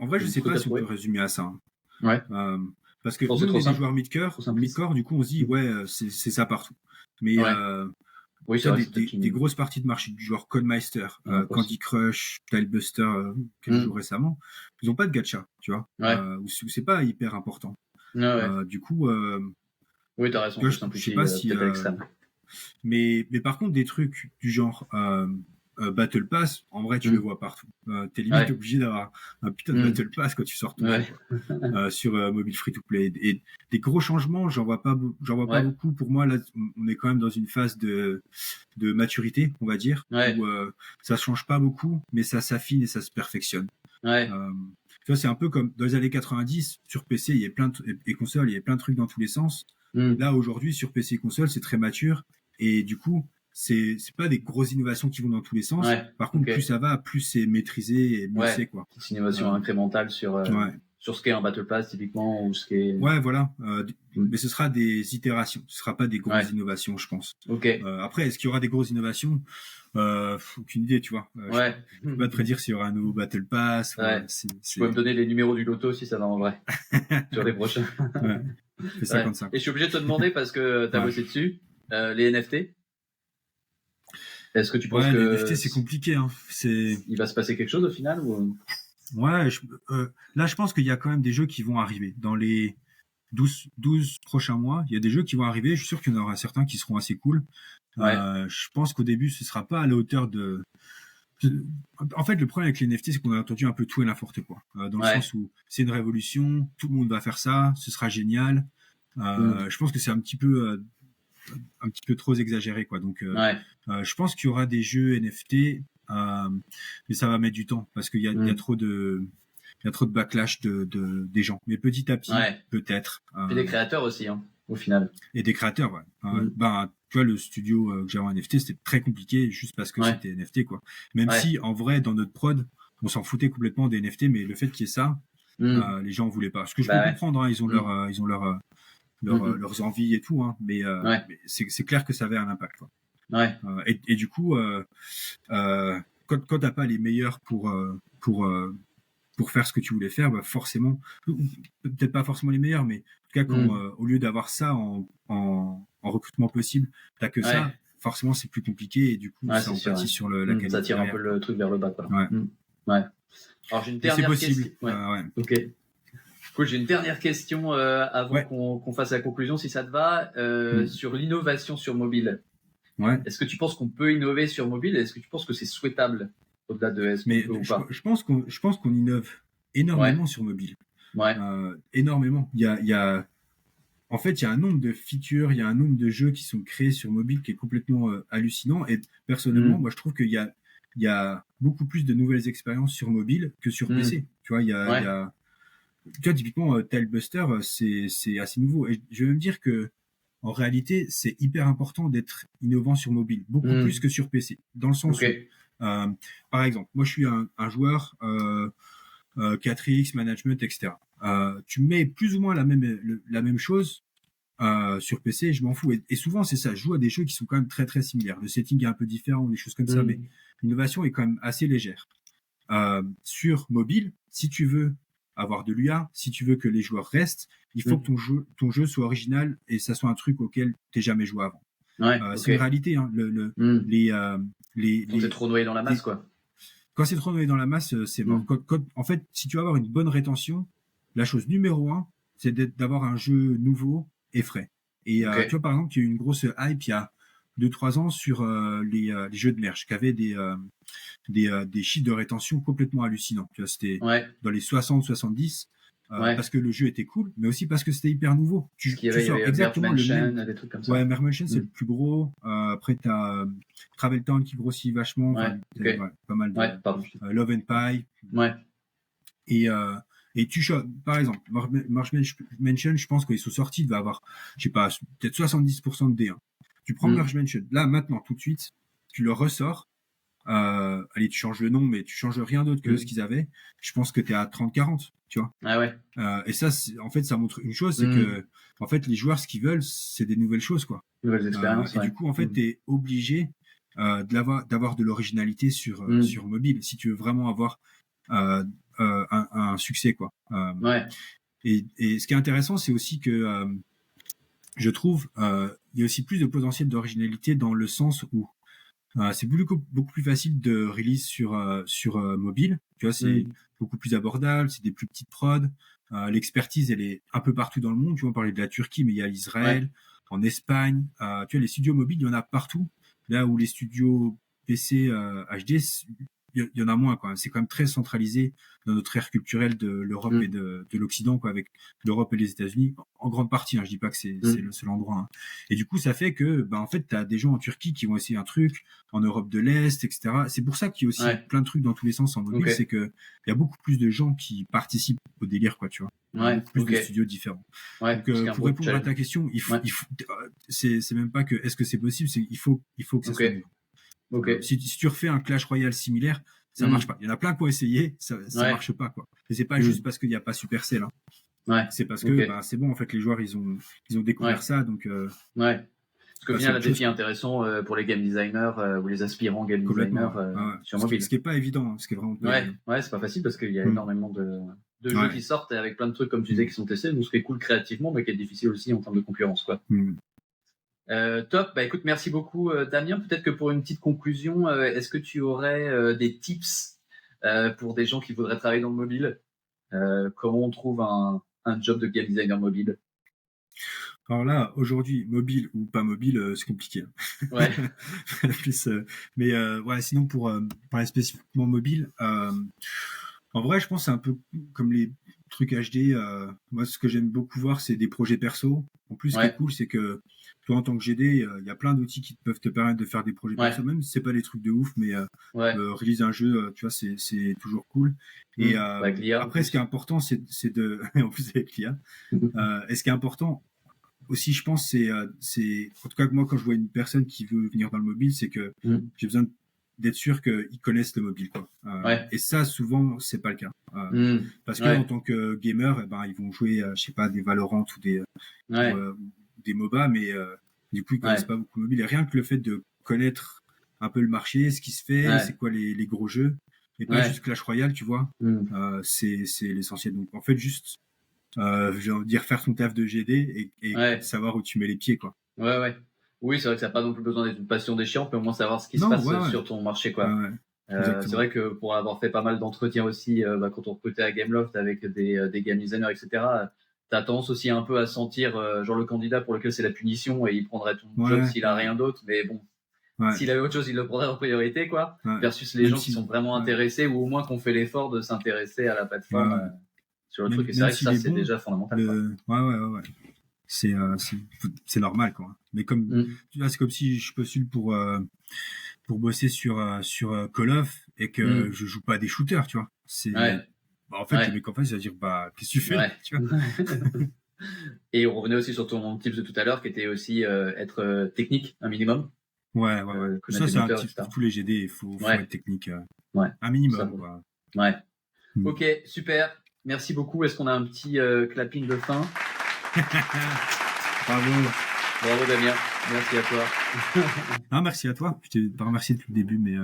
vrai, je sais pas si on peut résumer à ça. Parce que nous, on est des joueurs mid-core, du coup, on se dit, c'est ça partout. Mais des grosses parties de marché du genre Codemeister, Candy Crush, Tilebuster, quelques jours récemment, ils n'ont pas de gacha, tu vois, ou c'est pas hyper important. Du coup, oui, t'as raison. je sais pas si. Mais par contre, des trucs du genre Battle Pass, en vrai, tu le vois partout. T'es limite obligé d'avoir un putain de Battle Pass quand tu sors ton jeu, sur mobile free-to-play. Et des gros changements, j'en vois pas beaucoup. Pour moi, là, on est quand même dans une phase de maturité, on va dire, où ça change pas beaucoup, mais ça s'affine et ça se perfectionne. Tu vois, c'est un peu comme dans les années 90, sur PC, il y a et console, il y a plein de trucs dans tous les sens. Là, aujourd'hui, sur PC et console, c'est très mature. Et du coup, c'est pas des grosses innovations qui vont dans tous les sens. Par contre, plus ça va, plus c'est maîtrisé et mieux c'est, quoi. Petite innovation incrémentale sur ce qu'est un Battle Pass, typiquement, ou ce qu'est... Ouais, voilà. Mais ce sera des itérations. Ce sera pas des grosses innovations, je pense. Après, est-ce qu'il y aura des grosses innovations? Aucune idée, tu vois. Je peux pas te prédire s'il y aura un nouveau Battle Pass. Tu peux me donner les numéros du loto si ça va en vrai. Sur les prochains. C'est 55. Et je suis obligé de te demander, parce que tu as bossé dessus, les NFT. Est-ce que tu penses que... les NFT, c'est compliqué, hein. Il va se passer quelque chose au final, ou... Ouais, là, je pense qu'il y a quand même des jeux qui vont arriver. Dans les 12 prochains mois, il y a des jeux qui vont arriver. Je suis sûr qu'il y en aura certains qui seront assez cool. Je pense qu'au début, ce sera pas à la hauteur de... En fait, le problème avec les NFT, c'est qu'on a entendu un peu tout et n'importe quoi. Dans le sens où c'est une révolution, tout le monde va faire ça, ce sera génial. Je pense que c'est un petit peu trop exagéré, quoi. Donc, je pense qu'il y aura des jeux NFT, mais ça va mettre du temps parce qu'il y a trop de backlash des gens. Mais petit à petit, peut-être. Et des créateurs aussi, hein, au final. Et des créateurs, tu vois, le studio que j'avais en NFT, c'était très compliqué juste parce que c'était NFT, quoi. Même si, en vrai, dans notre prod, on s'en foutait complètement des NFT, mais le fait qu'il y ait ça, les gens voulaient pas. Ce que je peux comprendre, hein, ils ont leurs envies et tout, hein, mais c'est clair que ça avait un impact, quoi. Et du coup, quand t'as pas les meilleurs pour faire ce que tu voulais faire, forcément, peut-être pas forcément les meilleurs, mais en tout cas, quand, au lieu d'avoir ça en recrutement possible, t'as que ça, forcément c'est plus compliqué et du coup ça en pâtit sur la qualité. Ça tire un peu le truc vers le bas, quoi. Alors j'ai une dernière question. Ok. Cool, j'ai une dernière question avant qu'on fasse la conclusion, si ça te va, sur l'innovation sur mobile. Est-ce que tu penses qu'on peut innover sur mobile? Est-ce que tu penses que c'est souhaitable au-delà de est-ce qu'on peut ou pas? Je pense qu'on innove énormément sur mobile. Énormément. En fait, il y a un nombre de features, il y a un nombre de jeux qui sont créés sur mobile qui est complètement hallucinant. Et personnellement, moi, je trouve qu'il y a beaucoup plus de nouvelles expériences sur mobile que sur PC. Tu vois, tu vois, typiquement, Tilebuster, c'est assez nouveau. Et je vais même dire que, en réalité, c'est hyper important d'être innovant sur mobile, beaucoup plus que sur PC. Dans le sens où, par exemple, moi, je suis un joueur 4X, management, etc. Tu mets plus ou moins la même chose sur PC, je m'en fous. Et souvent, c'est ça. Je joue à des jeux qui sont quand même très, très similaires. Le setting est un peu différent, des choses comme ça, mais l'innovation est quand même assez légère. Sur mobile, si tu veux avoir de l'IA, si tu veux que les joueurs restent, il faut que ton jeu soit original et ça soit un truc auquel t'es jamais joué avant. C'est une réalité, hein. Quand c'est trop noyé dans la masse, quoi. Quand c'est trop noyé dans la masse, c'est mort. En fait, si tu veux avoir une bonne rétention, la chose numéro 1, c'est d'avoir un jeu nouveau et frais. Et tu vois, par exemple, il y a eu une grosse hype il y a 2-3 ans sur les jeux de merge qui avaient des chiffres de rétention complètement hallucinants. Tu vois, c'était dans les 60-70 parce que le jeu était cool, mais aussi parce que c'était hyper nouveau. Tu sors exactement le même. Des trucs comme ça. Merge Mansion, c'est le plus gros. Après, t'as Travel Town qui grossit vachement. Pas mal de Love and Pie. Et tu choisis, par exemple, Merge Mansion, je pense qu'ils sont sortis, il va avoir, je sais pas, peut-être 70% de D1. Tu prends Merge Mansion, là, maintenant, tout de suite, tu le ressors. Allez, tu changes le nom, mais tu changes rien d'autre que ce qu'ils avaient. Je pense que t'es à 30-40, tu vois. Et ça, en fait, ça montre une chose, c'est que, en fait, les joueurs, ce qu'ils veulent, c'est des nouvelles choses, quoi. Nouvelles expériences. Et du coup, en fait, t'es obligé d'avoir de l'originalité sur mobile, si tu veux vraiment avoir un succès, quoi. Et ce qui est intéressant, c'est aussi que je trouve il y a aussi plus de potentiel d'originalité dans le sens où c'est beaucoup plus facile de release sur mobile. Tu vois, c'est beaucoup plus abordable, c'est des plus petites prods. L'expertise, elle est un peu partout dans le monde. Tu vois, on parlait de la Turquie, mais il y a l'Israël, en Espagne. Tu vois, les studios mobiles, il y en a partout. Là où les studios PC HD, il y en a moins, quoi. C'est quand même très centralisé dans notre ère culturelle de l'Europe et de l'Occident, quoi, avec l'Europe et les États-Unis, en grande partie. Hein, je dis pas que c'est le seul endroit. Hein. Et du coup, ça fait que, en fait, t'as des gens en Turquie qui vont essayer un truc, en Europe de l'Est, etc. C'est pour ça qu'il y a aussi plein de trucs dans tous les sens en mobile. C'est que il y a beaucoup plus de gens qui participent au délire, quoi, tu vois. Plus de studios différents. Donc, pour répondre à ta question, il faut, c'est même pas que est-ce que c'est possible, c'est il faut que ça soit mieux. Si tu refais un Clash Royale similaire, ça marche pas. Il y en a plein qui ont essayé, ça marche pas, quoi. Et c'est pas juste parce qu'il n'y a pas Supercell. Hein. C'est parce que c'est bon, en fait, les joueurs ils ont découvert ça, donc. Parce qu'au final, un défi intéressant pour les game designers ou les aspirants game designers sur mobile. Ce qui est pas évident, ce qui est vraiment. C'est pas facile parce qu'il y a énormément de jeux qui sortent avec plein de trucs comme tu disais qui sont testés, donc ce qui est cool créativement, mais qui est difficile aussi en termes de concurrence, quoi. Top, écoute, merci beaucoup Damien. Peut-être que pour une petite conclusion, est-ce que tu aurais des tips pour des gens qui voudraient travailler dans le mobile? Comment on trouve un job de game designer mobile? Alors là, aujourd'hui, mobile ou pas mobile, c'est compliqué. Plus, mais sinon pour parler spécifiquement mobile, en vrai, je pense que c'est un peu comme les trucs HD. Moi, ce que j'aime beaucoup voir, c'est des projets perso. En plus, ce qui est cool, c'est que toi, en tant que GD, il y a plein d'outils qui peuvent te permettre de faire des projets perso, même si c'est pas des trucs de ouf, mais réaliser un jeu, tu vois, c'est toujours cool. Et après, ce qui est important, c'est de, en plus avec l'IA, et ce qui est important aussi, je pense, c'est, en tout cas, moi, quand je vois une personne qui veut venir dans le mobile, c'est que j'ai besoin d'être sûr qu'ils connaissent le mobile, quoi. Et ça, souvent, c'est pas le cas. Parce que en tant que gamer, ils vont jouer, je sais pas, des Valorant ou des MOBA, mais du coup, ils connaissent pas beaucoup le mobile. Et rien que le fait de connaître un peu le marché, ce qui se fait, c'est quoi les gros jeux, et pas juste Clash Royale, tu vois, c'est l'essentiel. Donc, en fait, juste, j'ai envie de dire, faire son taf de GD et savoir où tu mets les pieds, quoi. Oui, c'est vrai que ça n'a pas non plus besoin d'être une passion déchirante, mais au moins savoir ce qui se passe sur ton marché, quoi. C'est vrai que pour avoir fait pas mal d'entretiens aussi, quand on recrutait à Gameloft avec des game designers, etc., t'as tendance aussi un peu à sentir genre le candidat pour lequel c'est la punition et il prendrait ton job s'il a rien d'autre, mais bon, s'il avait autre chose, il le prendrait en priorité, quoi, versus les gens qui sont vraiment intéressés ou au moins qui ont fait l'effort de s'intéresser à la plateforme sur le truc. Et c'est vrai que ça, c'est déjà fondamental. C'est normal, quoi. Mais comme tu vois, c'est comme si je postule pour bosser sur Call of et que je joue pas à des shooters, tu vois. En fait, le mec en face, il va dire qu'est-ce que tu fais tu vois. Et on revenait aussi sur ton tips de tout à l'heure qui était aussi être technique un minimum. Ça, c'est un tip pour tous les GD, il faut être technique un minimum, quoi. Ok, super. Merci beaucoup. Est-ce qu'on a un petit clapping de fin? Bravo Damien. Merci à toi. Merci à toi. Je t'ai pas remercié depuis le début, mais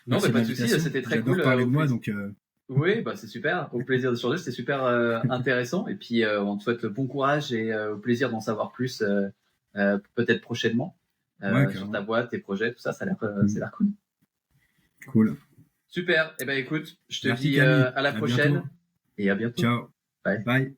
non, pas de souci. C'était très cool. J'adore parler de moi, donc. Oui, c'est super. Au plaisir de changer, c'était super intéressant. Et puis, on te souhaite bon courage et au plaisir d'en savoir plus, peut-être prochainement, sur ta boîte, tes projets, tout ça. Ça a l'air cool. Cool. Super. Écoute, je te dis à la prochaine et à bientôt. Ciao. Bye.